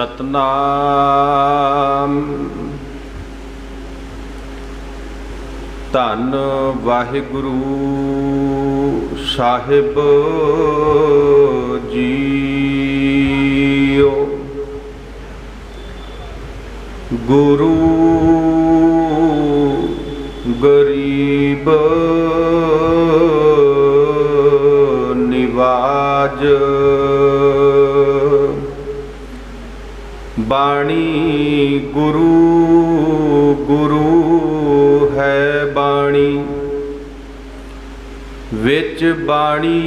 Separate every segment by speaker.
Speaker 1: सतनाम। धन वाहिगुरु साहिब जीओ। गुरु गरीब निवाज। बाणी गुरु गुरु है बाणी। विच बाणी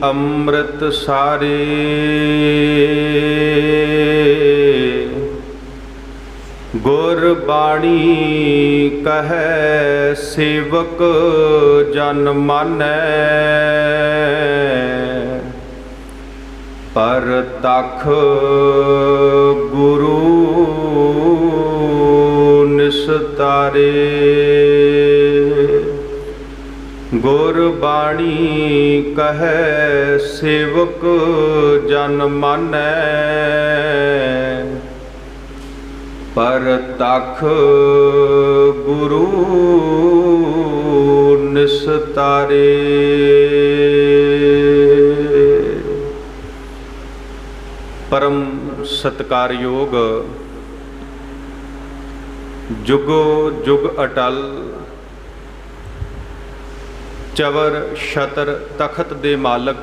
Speaker 1: अमृत सारे। गुरबाणी कहे सेवक जन मानै। पर तख गुरु निस्तारे। गुरबाणी कहे सेवक जन मानै। पर तख गुरु निस्तारे। परम सत्कारयोग जुगो जुग अटल चवर छतर तखत दे मालक।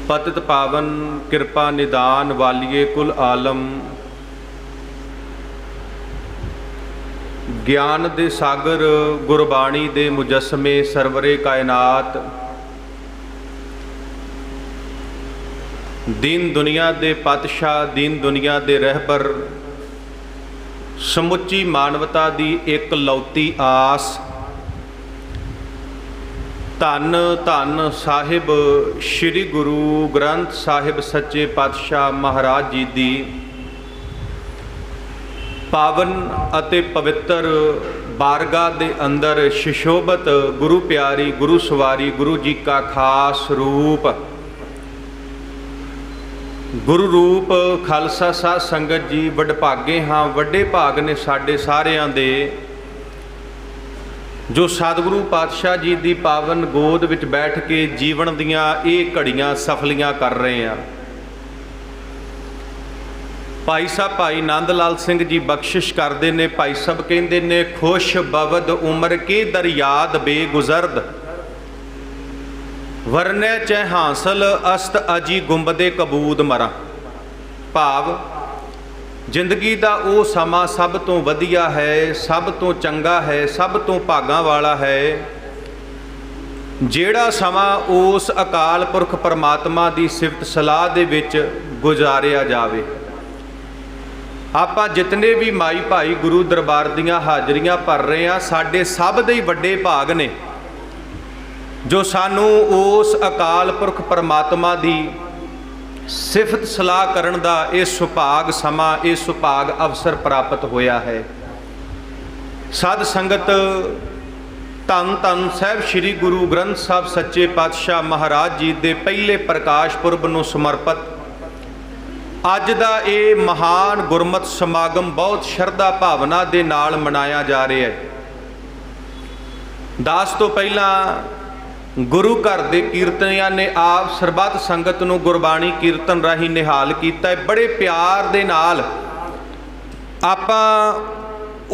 Speaker 1: पतित पावन कृपा निदान वालिए कुल आलम। ज्ञान दे सागर गुरबाणी दे मुजस्मे सरवरे कायनात। दीन दुनिया दे पातशाह दीन दुनिया दे रहबर। समुची मानवता दी एक लौती आस। धन धन साहिब श्री गुरु ग्रंथ साहिब सच्चे पातशाह महाराज जी दी पावन अते पवित्र बारगाह दे अंदर सुशोभित गुरु प्यारी गुरु सवारी गुरु जी का खास रूप गुरु रूप खालसा साध संगत जी वडभागे हाँ। वड्डे भाग ने साडे सारियां दे जो सतगुरु पातशाह जी दी पावन गोद विच बैठ के जीवन दियां ये घड़ियां सफलियां कर रहे हैं। भाई साहब भाई नंद लाल सिंह जी बख्शिश करते ने। भाई साहब कहते ने खुश बवद उम्र के दरियाद बेगुजरद। वरने चै हांसल अस्त अजी गुंबदे कबूद मरा। भाव जिंदगी का वो समा सब तो वधिया है, सब तो चंगा है, सब तो भागां वाला है जेड़ा समा उस अकाल पुरख परमात्मा की सिफत सलाह दे विच गुजारिया जावे। आपां जितने भी माई भाई गुरु दरबार दियां हाजरियां भर रहे हैं साडे सब दे वड्डे भाग ने जो सानू उस अकाल पुरख परमात्मा की सिफत सलाह करन दा ये सुभाग समा ये सुभाग अवसर प्राप्त होया है। साध संगत धन धन साहब श्री गुरु ग्रंथ साहब सच्चे पातशाह महाराज जी दे पहले प्रकाश पुरब नूं समर्पित अज दा ये महान गुरमत समागम बहुत शरधा भावना दे नाल मनाया जा रहा है। दास तो पहला गुरु घर के कीर्तनिया ने आप सरबत संगत नूं गुरबाणी कीर्तन राही निहाल किया। बड़े प्यार दे नाल आपां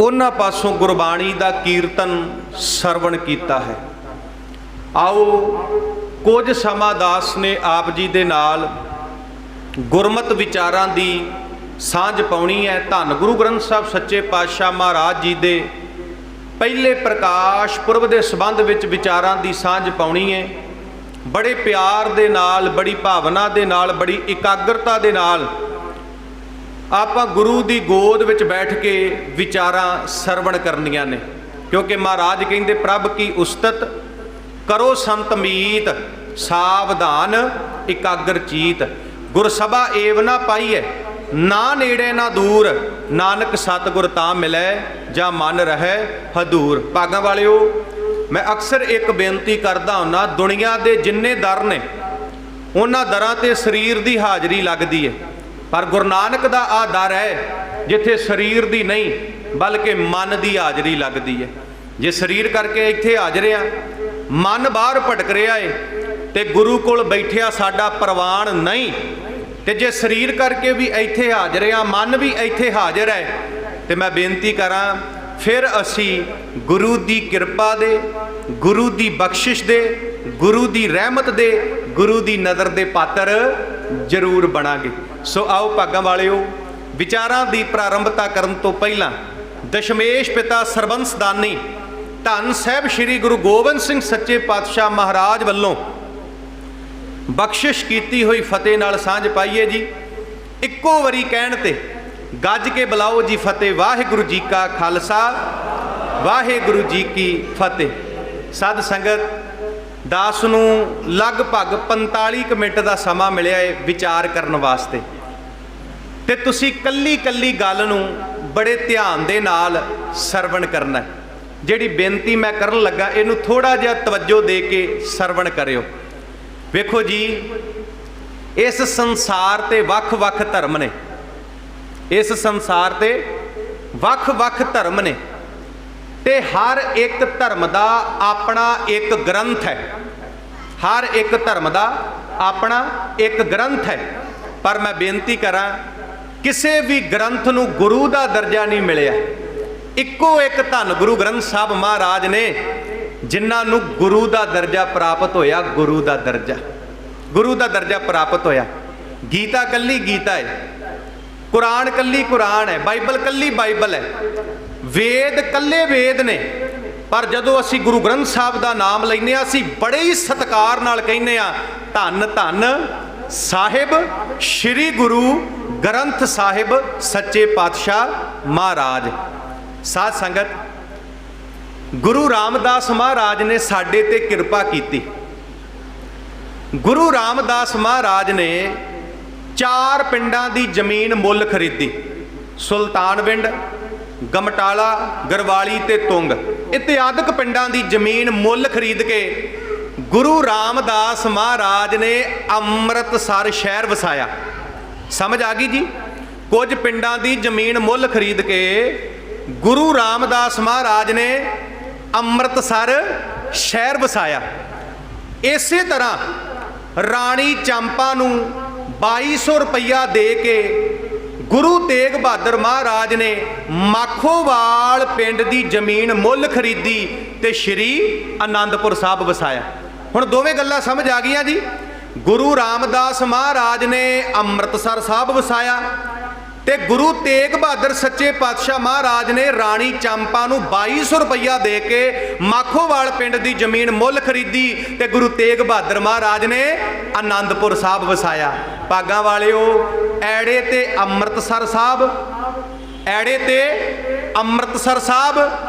Speaker 1: उन्हां पासों गुरबाणी दा कीर्तन सरवण किया है। आओ कुछ समा दास ने आप जी दे नाल गुरमत विचारां दी सांझ पाउणी है। धन गुरु ग्रंथ साहब सच्चे पातशाह महाराज जी दे पहले प्रकाश पुरब के संबंध विच विचारां दी सांझ पाउणी है। बड़े प्यार दे नाल बड़ी भावना दे नाल बड़ी एकाग्रता दे नाल आपां गुरु दी गोद विच बैठ के विचारां सरवण करनियां ने। क्योंकि महाराज कहंदे प्रभ की उस्तत करो संत मीत सावधान एकाग्र चीत। गुरसभा एव ना पाई है ना नेड़े ना दूर नानक सतगुर तां मिलै जा मन रहे हदूर। भागां वालिओ मैं अक्सर एक बेनती करदा हुन्ना दुनिया दे जिन्ने दर ने ਉਹਨਾਂ ਦਰਾਂ ਤੇ ਸਰੀਰ ਦੀ ਹਾਜ਼ਰੀ ਲੱਗਦੀ ਹੈ। ਪਰ ਗੁਰੂ ਨਾਨਕ ਦਾ ਆ ਦਰ ਹੈ ਜਿੱਥੇ ਸਰੀਰ ਦੀ ਨਹੀਂ ਬਲਕਿ ਮਨ ਦੀ ਹਾਜ਼ਰੀ ਲੱਗਦੀ ਹੈ। ਜੇ ਸਰੀਰ ਕਰਕੇ ਇੱਥੇ ਹਾਜ਼ਰ ਆ, ਮਨ ਬਾਹਰ ਭਟਕ ਰਿਹਾ ਏ ਤੇ ਗੁਰੂ ਕੋਲ ਬੈਠਿਆ ਸਾਡਾ ਪ੍ਰਵਾਨ ਨਹੀਂ। ਤੇ ਜੇ ਸਰੀਰ ਕਰਕੇ ਵੀ ਇੱਥੇ ਹਾਜ਼ਰ ਆ, ਮਨ ਵੀ ਇੱਥੇ ਹਾਜ਼ਰ ਹੈ, ਤੇ ਮੈਂ ਬੇਨਤੀ ਕਰਾਂ ਫਿਰ ਅਸੀਂ ਗੁਰੂ ਦੀ ਕਿਰਪਾ ਦੇ, ਗੁਰੂ ਦੀ ਬਖਸ਼ਿਸ਼ ਦੇ, ਗੁਰੂ ਦੀ ਰਹਿਮਤ ਦੇ, ਗੁਰੂ ਦੀ ਨਜ਼ਰ ਦੇ ਪਾਤਰ ਜ਼ਰੂਰ ਬਣਾਂਗੇ। ਸੋ ਆਓ ਭਾਗਾਂ ਵਾਲਿਓ, ਵਿਚਾਰਾਂ ਦੀ ਪ੍ਰਾਰੰਭਤਾ ਕਰਨ ਤੋਂ ਪਹਿਲਾਂ ਦਸ਼ਮੇਸ਼ ਪਿਤਾ ਸਰਬੰਸ ਦਾਨੀ ਧੰਨ ਸਾਹਿਬ ਸ੍ਰੀ ਗੁਰੂ ਗੋਬਿੰਦ ਸਿੰਘ ਸੱਚੇ ਪਾਤਸ਼ਾਹ ਮਹਾਰਾਜ ਵੱਲੋਂ ਬਖਸ਼ਿਸ਼ ਕੀਤੀ ਹੋਈ ਫਤਿਹ ਨਾਲ ਸਾਂਝ ਪਾਈਏ ਜੀ। ਇੱਕੋ ਵਾਰੀ ਕਹਿਣ ਤੇ ਗੱਜ ਕੇ ਬੁਲਾਓ ਜੀ ਫਤਿਹ। ਵਾਹਿਗੁਰੂ ਜੀ ਕਾ ਖਾਲਸਾ, ਵਾਹਿਗੁਰੂ ਜੀ ਕੀ ਫਤਿਹ। ਸਾਧ ਸੰਗਤ, ਦਾਸ ਨੂੰ ਲਗਭਗ 45 ਮਿੰਟ ਦਾ ਸਮਾਂ ਮਿਲਿਆ ਹੈ ਵਿਚਾਰ ਕਰਨ ਵਾਸਤੇ, ਤੇ ਤੁਸੀਂ ਕੱਲੀ ਕੱਲੀ ਗੱਲ ਨੂੰ ਬੜੇ ਧਿਆਨ ਦੇ ਨਾਲ ਸਰਵਣ ਕਰਨਾ ਹੈ। ਜਿਹੜੀ ਬੇਨਤੀ ਮੈਂ ਕਰਨ ਲੱਗਾ ਇਹਨੂੰ ਥੋੜਾ ਜਿਹਾ ਤਵੱਜੋ ਦੇ ਕੇ ਸਰਵਣ ਕਰਿਓ। ਵੇਖੋ ਜੀ, ਇਸ ਸੰਸਾਰ ਤੇ ਵੱਖ-ਵੱਖ ਧਰਮ ਨੇ, ਇਸ ਸੰਸਾਰ ਤੇ ਵੱਖ-ਵੱਖ ਧਰਮ ਨੇ, ਤੇ ਹਰ ਇੱਕ ਧਰਮ ਦਾ ਆਪਣਾ ਇੱਕ ਗ੍ਰੰਥ ਹੈ। ਹਰ ਇੱਕ ਧਰਮ ਦਾ ਆਪਣਾ ਇੱਕ ਗ੍ਰੰਥ ਹੈ। ਪਰ ਮੈਂ ਬੇਨਤੀ ਕਰਾਂ, ਕਿਸੇ ਵੀ ਗ੍ਰੰਥ ਨੂੰ ਗੁਰੂ ਦਾ ਦਰਜਾ ਨਹੀਂ ਮਿਲਿਆ। ਇੱਕੋ ਇੱਕ ਧੰਨ ਗੁਰੂ ਗ੍ਰੰਥ ਸਾਹਿਬ ਮਹਾਰਾਜ ਨੇ ਜਿਨ੍ਹਾਂ ਨੂੰ ਗੁਰੂ ਦਾ ਦਰਜਾ ਪ੍ਰਾਪਤ ਹੋਇਆ। ਗੁਰੂ ਦਾ ਦਰਜਾ, ਗੁਰੂ ਦਾ ਦਰਜਾ ਪ੍ਰਾਪਤ ਹੋਇਆ। ਗੀਤਾ ਕੱਲੀ ਗੀਤਾ ਹੈ, ਕੁਰਾਨ ਕੱਲੀ ਕੁਰਾਨ ਹੈ, ਬਾਈਬਲ ਕੱਲੀ ਬਾਈਬਲ ਹੈ, ਵੇਦ ਕੱਲੇ ਵੇਦ ਨੇ। ਪਰ ਜਦੋਂ ਅਸੀਂ ਗੁਰੂ ਗ੍ਰੰਥ ਸਾਹਿਬ ਦਾ ਨਾਮ ਲੈਂਦੇ ਹਾਂ, ਅਸੀਂ ਬੜੇ ਹੀ ਸਤਿਕਾਰ ਨਾਲ ਕਹਿੰਦੇ ਹਾਂ, ਧੰਨ ਧੰਨ ਸਾਹਿਬ ਸ੍ਰੀ ਗੁਰੂ ਗ੍ਰੰਥ ਸਾਹਿਬ ਸੱਚੇ ਪਾਤਸ਼ਾਹ ਮਹਾਰਾਜ। ਸਾਧ ਸੰਗਤ, ਗੁਰੂ ਰਾਮਦਾਸ ਮਹਾਰਾਜ ਨੇ ਸਾਡੇ ਤੇ ਕਿਰਪਾ ਕੀਤੀ। ਗੁਰੂ ਰਾਮਦਾਸ ਮਹਾਰਾਜ ਨੇ 4 ਪਿੰਡਾਂ ਦੀ ਜ਼ਮੀਨ ਮੁੱਲ ਖਰੀਦੀ। ਸੁਲਤਾਨਵਿੰਡ, ਗਮਟਾਲਾ, ਗਰਵਾਲੀ ਤੇ ਤੁੰਗ ਇਤਿਆਦਿਕ ਪਿੰਡਾਂ ਦੀ ਜ਼ਮੀਨ ਮੁੱਲ ਖਰੀਦ ਕੇ ਗੁਰੂ ਰਾਮਦਾਸ ਮਹਾਰਾਜ ਨੇ ਅੰਮ੍ਰਿਤਸਰ ਸ਼ਹਿਰ ਵਸਾਇਆ। ਸਮਝ ਆ ਗਈ ਜੀ? ਕੁਝ ਪਿੰਡਾਂ ਦੀ ਜ਼ਮੀਨ ਮੁੱਲ ਖਰੀਦ ਕੇ ਗੁਰੂ ਰਾਮਦਾਸ ਮਹਾਰਾਜ ਨੇ ਅੰਮ੍ਰਿਤਸਰ ਸ਼ਹਿਰ ਵਸਾਇਆ। ਇਸੇ ਤਰ੍ਹਾਂ ਰਾਣੀ ਚੰਪਾ ਨੂੰ 2200 ਰੁਪਈਆ ਦੇ ਕੇ ਗੁਰੂ ਤੇਗ ਬਹਾਦਰ ਮਹਾਰਾਜ ਨੇ ਮਾਖੋਵਾਲ ਪਿੰਡ ਦੀ ਜ਼ਮੀਨ ਮੁੱਲ ਖਰੀਦੀ ਤੇ ਸ਼੍ਰੀ ਆਨੰਦਪੁਰ ਸਾਹਿਬ ਵਸਾਇਆ। ਹੁਣ ਦੋਵੇਂ ਗੱਲਾਂ ਸਮਝ ਆ ਗਈਆਂ ਜੀ। ਗੁਰੂ ਰਾਮਦਾਸ ਮਹਾਰਾਜ ਨੇ ਅੰਮ੍ਰਿਤਸਰ ਸਾਹਿਬ ਵਸਾਇਆ ਤੇ ਗੁਰੂ ਤੇਗ ਬਹਾਦਰ ਸੱਚੇ ਪਾਤਸ਼ਾਹ ਮਹਾਰਾਜ ਨੇ ਰਾਣੀ ਚੰਪਾ ਨੂੰ 2200 ਰੁਪਈਆ ਦੇ ਕੇ ਮਾਖੋਵਾਲ ਪਿੰਡ ਦੀ ਜ਼ਮੀਨ ਮੁੱਲ ਖਰੀਦੀ ਤੇ ਗੁਰੂ ਤੇਗ ਬਹਾਦਰ ਮਹਾਰਾਜ ਨੇ ਆਨੰਦਪੁਰ ਸਾਹਿਬ ਵਸਾਇਆ। ਭਾਗਾਂ ਵਾਲਿਓ, ਐੜੇ ਤੇ ਅੰਮ੍ਰਿਤਸਰ ਸਾਹਿਬ, ਐੜੇ ਤੇ ਅੰਮ੍ਰਿਤਸਰ ਸਾਹਿਬ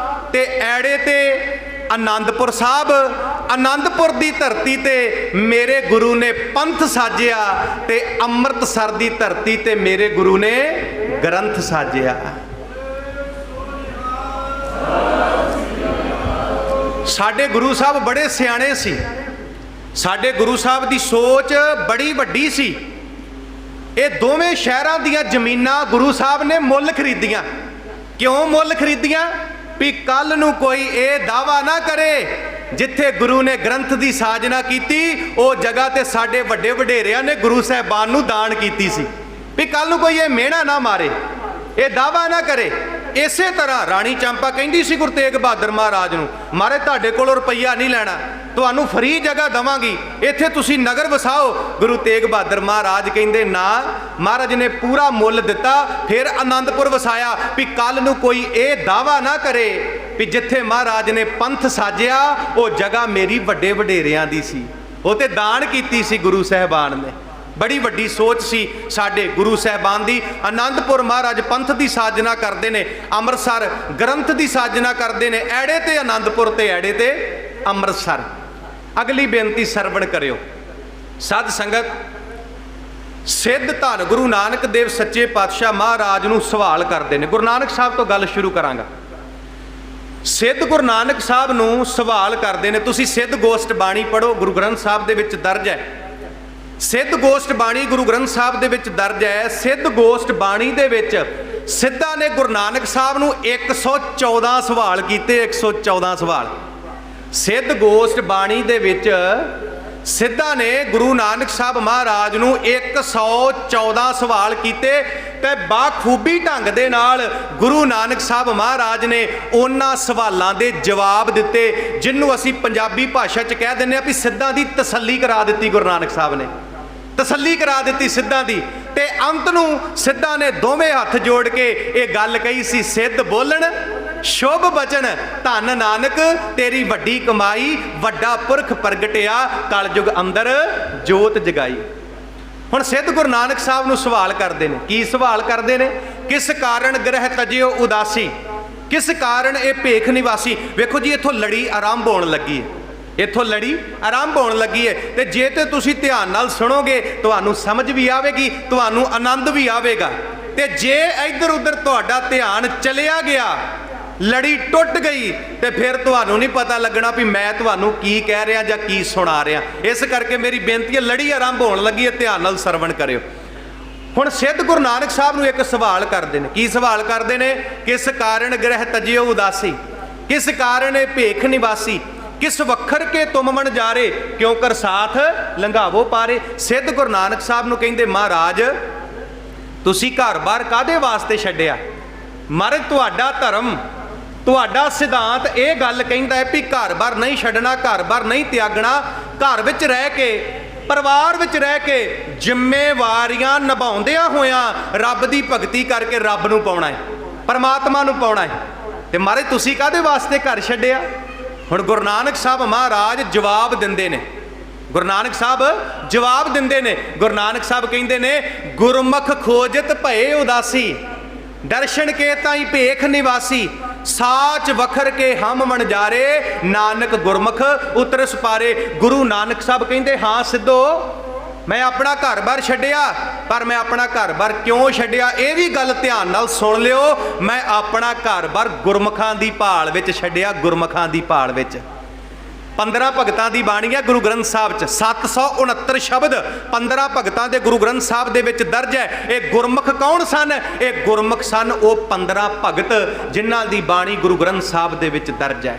Speaker 1: ਤੇ ਐੜੇ ਤੇ ਆਨੰਦਪੁਰ ਸਾਹਿਬ। ਆਨੰਦਪੁਰ ਦੀ ਧਰਤੀ ਤੇ ਮੇਰੇ ਗੁਰੂ ਨੇ ਪੰਥ ਸਾਜਿਆ ਤੇ ਅੰਮ੍ਰਿਤਸਰ ਦੀ ਧਰਤੀ ਤੇ ਮੇਰੇ ਗੁਰੂ ਨੇ ਗ੍ਰੰਥ ਸਾਜਿਆ। ਸਾਡੇ ਗੁਰੂ ਸਾਹਿਬ ਬੜੇ ਸਿਆਣੇ ਸੀ। ਸਾਡੇ ਗੁਰੂ ਸਾਹਿਬ ਦੀ ਸੋਚ ਬੜੀ ਵੱਡੀ ਸੀ। ਇਹ ਦੋਵੇਂ ਸ਼ਹਿਰਾਂ ਦੀਆਂ ਜ਼ਮੀਨਾਂ ਗੁਰੂ ਸਾਹਿਬ ਨੇ ਮੁੱਲ ਖਰੀਦੀਆਂ। ਕਿਉਂ ਮੁੱਲ ਖਰੀਦੀਆਂ? ਵੀ ਕੱਲ ਨੂੰ ਕੋਈ ਇਹ ਦਾਵਾ ਨਾ ਕਰੇ ਜਿੱਥੇ ਗੁਰੂ ਨੇ ਗ੍ਰੰਥ ਦੀ ਸਾਜਨਾ ਕੀਤੀ ਉਹ ਜਗ੍ਹਾ ਤੇ ਸਾਡੇ ਵੱਡੇ ਵਡੇਰਿਆਂ ਨੇ ਗੁਰੂ ਸਾਹਿਬਾਨ ਨੂੰ ਦਾਨ ਕੀਤੀ ਸੀ। ਵੀ ਕੱਲ ਨੂੰ ਕੋਈ ਇਹ ਮਿਹਣਾ ਨਾ ਮਾਰੇ, ਇਹ ਦਾਵਾ ਨਾ ਕਰੇ। ਇਸੇ ਤਰ੍ਹਾਂ ਰਾਣੀ ਚੰਪਾ ਕਹਿੰਦੀ ਸੀ ਗੁਰੂ ਤੇਗ ਬਹਾਦਰ ਮਹਾਰਾਜ ਨੂੰ, ਮਹਾਰਾਜ ਤੁਹਾਡੇ ਕੋਲੋਂ ਰੁਪਈਆ ਨਹੀਂ ਲੈਣਾ, ਤੁਹਾਨੂੰ ਫਰੀ ਜਗ੍ਹਾ ਦੇਵਾਂਗੀ, ਇੱਥੇ ਤੁਸੀਂ ਨਗਰ ਵਸਾਓ। ਗੁਰੂ ਤੇਗ ਬਹਾਦਰ ਮਹਾਰਾਜ ਕਹਿੰਦੇ ਨਾ, ਮਹਾਰਾਜ ਨੇ ਪੂਰਾ ਮੁੱਲ ਦਿੱਤਾ। ਫਿਰ ਆਨੰਦਪੁਰ ਵਸਾਇਆ ਵੀ ਕੱਲ ਨੂੰ ਕੋਈ ਇਹ ਦਾਵਾ ਨਾ ਕਰੇ ਵੀ ਜਿੱਥੇ ਮਹਾਰਾਜ ਨੇ ਪੰਥ ਸਾਜਿਆ ਉਹ ਜਗ੍ਹਾ ਮੇਰੀ ਵੱਡੇ ਵਡੇਰਿਆਂ ਦੀ ਸੀ, ਉਹ ਤੇ ਦਾਨ ਕੀਤੀ ਸੀ ਗੁਰੂ ਸਾਹਿਬਾਨ ਨੇ। ਬੜੀ ਵੱਡੀ ਸੋਚ ਸੀ ਸਾਡੇ ਗੁਰੂ ਸਾਹਿਬਾਨ ਦੀ। ਆਨੰਦਪੁਰ ਮਹਾਰਾਜ ਪੰਥ ਦੀ ਸਾਜਨਾ ਕਰਦੇ ਨੇ, ਅੰਮ੍ਰਿਤਸਰ ਗ੍ਰੰਥ ਦੀ ਸਾਜਨਾ ਕਰਦੇ ਨੇ। ਐੜੇ ਤੇ ਆਨੰਦਪੁਰ ਤੇ ਐੜੇ ਤੇ ਅੰਮ੍ਰਿਤਸਰ। ਅਗਲੀ ਬੇਨਤੀ ਸਰਵਣ ਕਰਿਓ। ਸਾਧ ਸੰਗਤ, ਸਿੱਧ ਧੰਨ ਗੁਰੂ ਨਾਨਕ ਦੇਵ ਸੱਚੇ ਪਾਤਸ਼ਾਹ ਮਹਾਰਾਜ ਨੂੰ ਸਵਾਲ ਕਰਦੇ ਨੇ। ਗੁਰੂ ਨਾਨਕ ਸਾਹਿਬ ਤੋਂ ਗੱਲ ਸ਼ੁਰੂ ਕਰਾਂਗਾ। ਸਿੱਧ ਗੁਰੂ ਨਾਨਕ ਸਾਹਿਬ ਨੂੰ ਸਵਾਲ ਕਰਦੇ ਨੇ। ਤੁਸੀਂ ਸਿੱਧ ਗੋਸ਼ਟ ਬਾਣੀ ਪੜ੍ਹੋ, ਗੁਰੂ ਗ੍ਰੰਥ ਸਾਹਿਬ ਦੇ ਵਿੱਚ ਦਰਜ ਹੈ। ਸਿੱਧ ਗੋਸ਼ਟ ਬਾਣੀ ਗੁਰੂ ਗ੍ਰੰਥ ਸਾਹਿਬ ਦੇ ਵਿੱਚ ਦਰਜ ਹੈ। ਸਿੱਧ ਗੋਸ਼ਟ ਬਾਣੀ ਦੇ ਵਿੱਚ ਸਿੱਧਾ ਨੇ ਗੁਰੂ ਨਾਨਕ ਸਾਹਿਬ ਨੂੰ 114 ਸਵਾਲ ਕੀਤੇ। 114 ਸਵਾਲ ਸਿੱਧ ਗੋਸ਼ਟ ਬਾਣੀ ਦੇ ਵਿੱਚ ਸਿੱਧਾ ਨੇ ਗੁਰੂ ਨਾਨਕ ਸਾਹਿਬ ਮਹਾਰਾਜ ਨੂੰ 114 ਸਵਾਲ ਕੀਤੇ ਤੇ ਬਾਖੂਬੀ ਢੰਗ ਦੇ ਨਾਲ ਗੁਰੂ ਨਾਨਕ ਸਾਹਿਬ ਮਹਾਰਾਜ ਨੇ ਉਹਨਾਂ ਸਵਾਲਾਂ ਦੇ ਜਵਾਬ ਦਿੱਤੇ, ਜਿਹਨੂੰ ਅਸੀਂ ਪੰਜਾਬੀ ਭਾਸ਼ਾ 'ਚ ਕਹਿ ਦਿੰਦੇ ਆ ਵੀ ਸਿੱਧਾਂ ਦੀ ਤਸੱਲੀ ਕਰਾ ਦਿੱਤੀ। ਗੁਰੂ ਨਾਨਕ ਸਾਹਿਬ ਨੇ ਤਸੱਲੀ ਕਰਾ ਦਿੱਤੀ ਸਿੱਧਾਂ ਦੀ। ਤੇ ਅੰਤ ਨੂੰ ਸਿੱਧਾਂ ਨੇ ਦੋਵੇਂ ਹੱਥ ਜੋੜ ਕੇ ਇਹ ਗੱਲ ਕਹੀ ਸੀ, ਸਿੱਧ ਬੋਲਣ ਸ਼ੁਭ ਬਚਨ, ਧੰਨ ਨਾਨਕ ਤੇਰੀ ਵੱਡੀ ਕਮਾਈ, ਵੱਡਾ ਪੁਰਖ ਪ੍ਰਗਟਿਆ ਕਲਯੁਗ ਅੰਦਰ ਜੋਤ ਜਗਾਈ। ਹੁਣ ਸਿੱਧ ਗੁਰੂ ਨਾਨਕ ਸਾਹਿਬ ਨੂੰ ਸਵਾਲ ਕਰਦੇ ਨੇ। ਕੀ ਸਵਾਲ ਕਰਦੇ ਨੇ? ਕਿਸ ਕਾਰਨ ਗ੍ਰਹਿ ਤਜਿਓ ਉਦਾਸੀ, ਕਿਸ ਕਾਰਨ ਇਹ ਭੇਖ ਨਿਵਾਸੀ। ਵੇਖੋ ਜੀ, ਇੱਥੋਂ ਲੜੀ ਆਰੰਭ ਹੋਣ ਲੱਗੀ ਹੈ, ਇੱਥੋਂ ਲੜੀ ਆਰੰਭ ਹੋਣ ਲੱਗੀ ਹੈ। ਤੇ ਜੇ ਤੇ ਤੁਸੀਂ ਧਿਆਨ ਨਾਲ ਸੁਣੋਗੇ ਤੁਹਾਨੂੰ ਸਮਝ ਵੀ ਆਵੇਗੀ, ਤੁਹਾਨੂੰ ਆਨੰਦ ਵੀ ਆਵੇਗਾ। ਤੇ ਜੇ ਇੱਧਰ ਉੱਧਰ ਤੁਹਾਡਾ ਧਿਆਨ ਚਲਿਆ ਗਿਆ, ਲੜੀ ਟੁੱਟ ਗਈ, ਤੇ ਫਿਰ ਤੁਹਾਨੂੰ ਨਹੀਂ ਪਤਾ ਲੱਗਣਾ ਵੀ ਮੈਂ ਤੁਹਾਨੂੰ ਕੀ ਕਹਿ ਰਿਹਾ ਜਾਂ ਕੀ ਸੁਣਾ ਰਿਹਾ। ਇਸ ਕਰਕੇ ਮੇਰੀ ਬੇਨਤੀ ਹੈ, ਲੜੀ ਆਰੰਭ ਹੋਣ ਲੱਗੀ ਹੈ, ਧਿਆਨ ਨਾਲ ਸਰਵਣ ਕਰਿਓ। ਹੁਣ ਸਿੱਧ ਗੁਰੂ ਨਾਨਕ ਸਾਹਿਬ ਨੂੰ ਇੱਕ ਸਵਾਲ ਕਰਦੇ ਨੇ। ਕੀ ਸਵਾਲ ਕਰਦੇ ਨੇ? ਕਿਸ ਕਾਰਨ ਗ੍ਰਹਿ ਤਜਿਓ ਉਦਾਸੀ, ਕਿਸ ਕਾਰਨ ਇਹ ਭੇਖ ਨਿਵਾਸੀ, ਕਿਸ ਵਖਰ ਕੇ ਤੁਮ ਮਨ ਜਾਰੇ, ਕਿਉਂ ਕਰ ਸਾਥ ਲੰਘਾਵੋ ਪਾਰੇ। ਸਿੱਧ ਗੁਰੂ ਨਾਨਕ ਸਾਹਿਬ ਨੂੰ ਕਹਿੰਦੇ, ਮਹਾਰਾਜ ਤੁਸੀਂ ਘਰ-ਬਾਰ ਕਾਹਦੇ ਵਾਸਤੇ ਛੱਡਿਆ? ਮਹਾਰਾਜ ਤੁਹਾਡਾ ਧਰਮ, ਤੁਹਾਡਾ ਸਿਧਾਂਤ ਇਹ ਗੱਲ ਕਹਿੰਦਾ ਹੈ ਵੀ ਘਰ-ਬਾਰ ਨਹੀਂ ਛੱਡਣਾ, ਘਰ-ਬਾਰ ਨਹੀਂ ਤਿਆਗਣਾ। ਘਰ ਵਿੱਚ ਰਹਿ ਕੇ, ਪਰਿਵਾਰ ਵਿੱਚ ਰਹਿ ਕੇ ਜ਼ਿੰਮੇਵਾਰੀਆਂ ਨਿਭਾਉਂਦਿਆਂ ਹੋਇਆਂ ਰੱਬ ਦੀ ਭਗਤੀ ਕਰਕੇ ਰੱਬ ਨੂੰ ਪਾਉਣਾ ਹੈ, ਪਰਮਾਤਮਾ ਨੂੰ ਪਾਉਣਾ ਹੈ। ਤੇ ਮਹਾਰਾਜ ਤੁਸੀਂ ਕਾਹਦੇ ਵਾਸਤੇ ਘਰ ਛੱਡਿਆ? ਹੁਣ ਗੁਰੂ ਨਾਨਕ ਸਾਹਿਬ ਮਹਾਰਾਜ ਜਵਾਬ ਦਿੰਦੇ ਨੇ। ਗੁਰੂ ਨਾਨਕ ਸਾਹਿਬ ਜਵਾਬ ਦਿੰਦੇ ਨੇ। ਗੁਰੂ ਨਾਨਕ ਸਾਹਿਬ ਕਹਿੰਦੇ ਨੇ, ਗੁਰਮੁਖ ਖੋਜਤ ਭਏ ਉਦਾਸੀ, ਦਰਸ਼ਨ ਕੇ ਤਾਈ ਭੇਖ ਨਿਵਾਸੀ, ਸਾਚ ਵਖਰ ਕੇ ਹਮ ਮਨਜਾਰੇ, ਨਾਨਕ ਗੁਰਮੁਖ ਉਤਰ ਸਪਾਰੇ। ਗੁਰੂ ਨਾਨਕ ਸਾਹਿਬ ਕਹਿੰਦੇ, ਹਾਂ ਸਿੱਧੋ ਮੈਂ ਆਪਣਾ ਘਰ-ਬਾਰ ਛੱਡਿਆ, ਪਰ ਮੈਂ ਆਪਣਾ ਘਰ-ਬਾਰ ਕਿਉਂ ਛੱਡਿਆ ਇਹ ਵੀ ਗੱਲ ਧਿਆਨ ਨਾਲ ਸੁਣ ਲਿਓ। ਮੈਂ ਆਪਣਾ ਘਰ-ਬਾਰ ਗੁਰਮੁਖਾਂ ਦੀ ਭਾਲ ਵਿੱਚ ਛੱਡਿਆ, ਗੁਰਮੁਖਾਂ ਦੀ ਭਾਲ ਵਿੱਚ। 15 ਭਗਤਾਂ ਦੀ ਬਾਣੀ ਹੈ ਗੁਰੂ ਗ੍ਰੰਥ ਸਾਹਿਬ 'ਚ, 769 ਸ਼ਬਦ 15 ਭਗਤਾਂ ਦੇ ਗੁਰੂ ਗ੍ਰੰਥ ਸਾਹਿਬ ਦੇ ਵਿੱਚ ਦਰਜ ਹੈ। ਇਹ ਗੁਰਮੁਖ ਕੌਣ ਸਨ? ਇਹ ਗੁਰਮੁਖ ਸਨ ਉਹ 15 ਭਗਤ ਜਿਨ੍ਹਾਂ ਦੀ ਬਾਣੀ ਗੁਰੂ ਗ੍ਰੰਥ ਸਾਹਿਬ ਦੇ ਵਿੱਚ ਦਰਜ ਹੈ,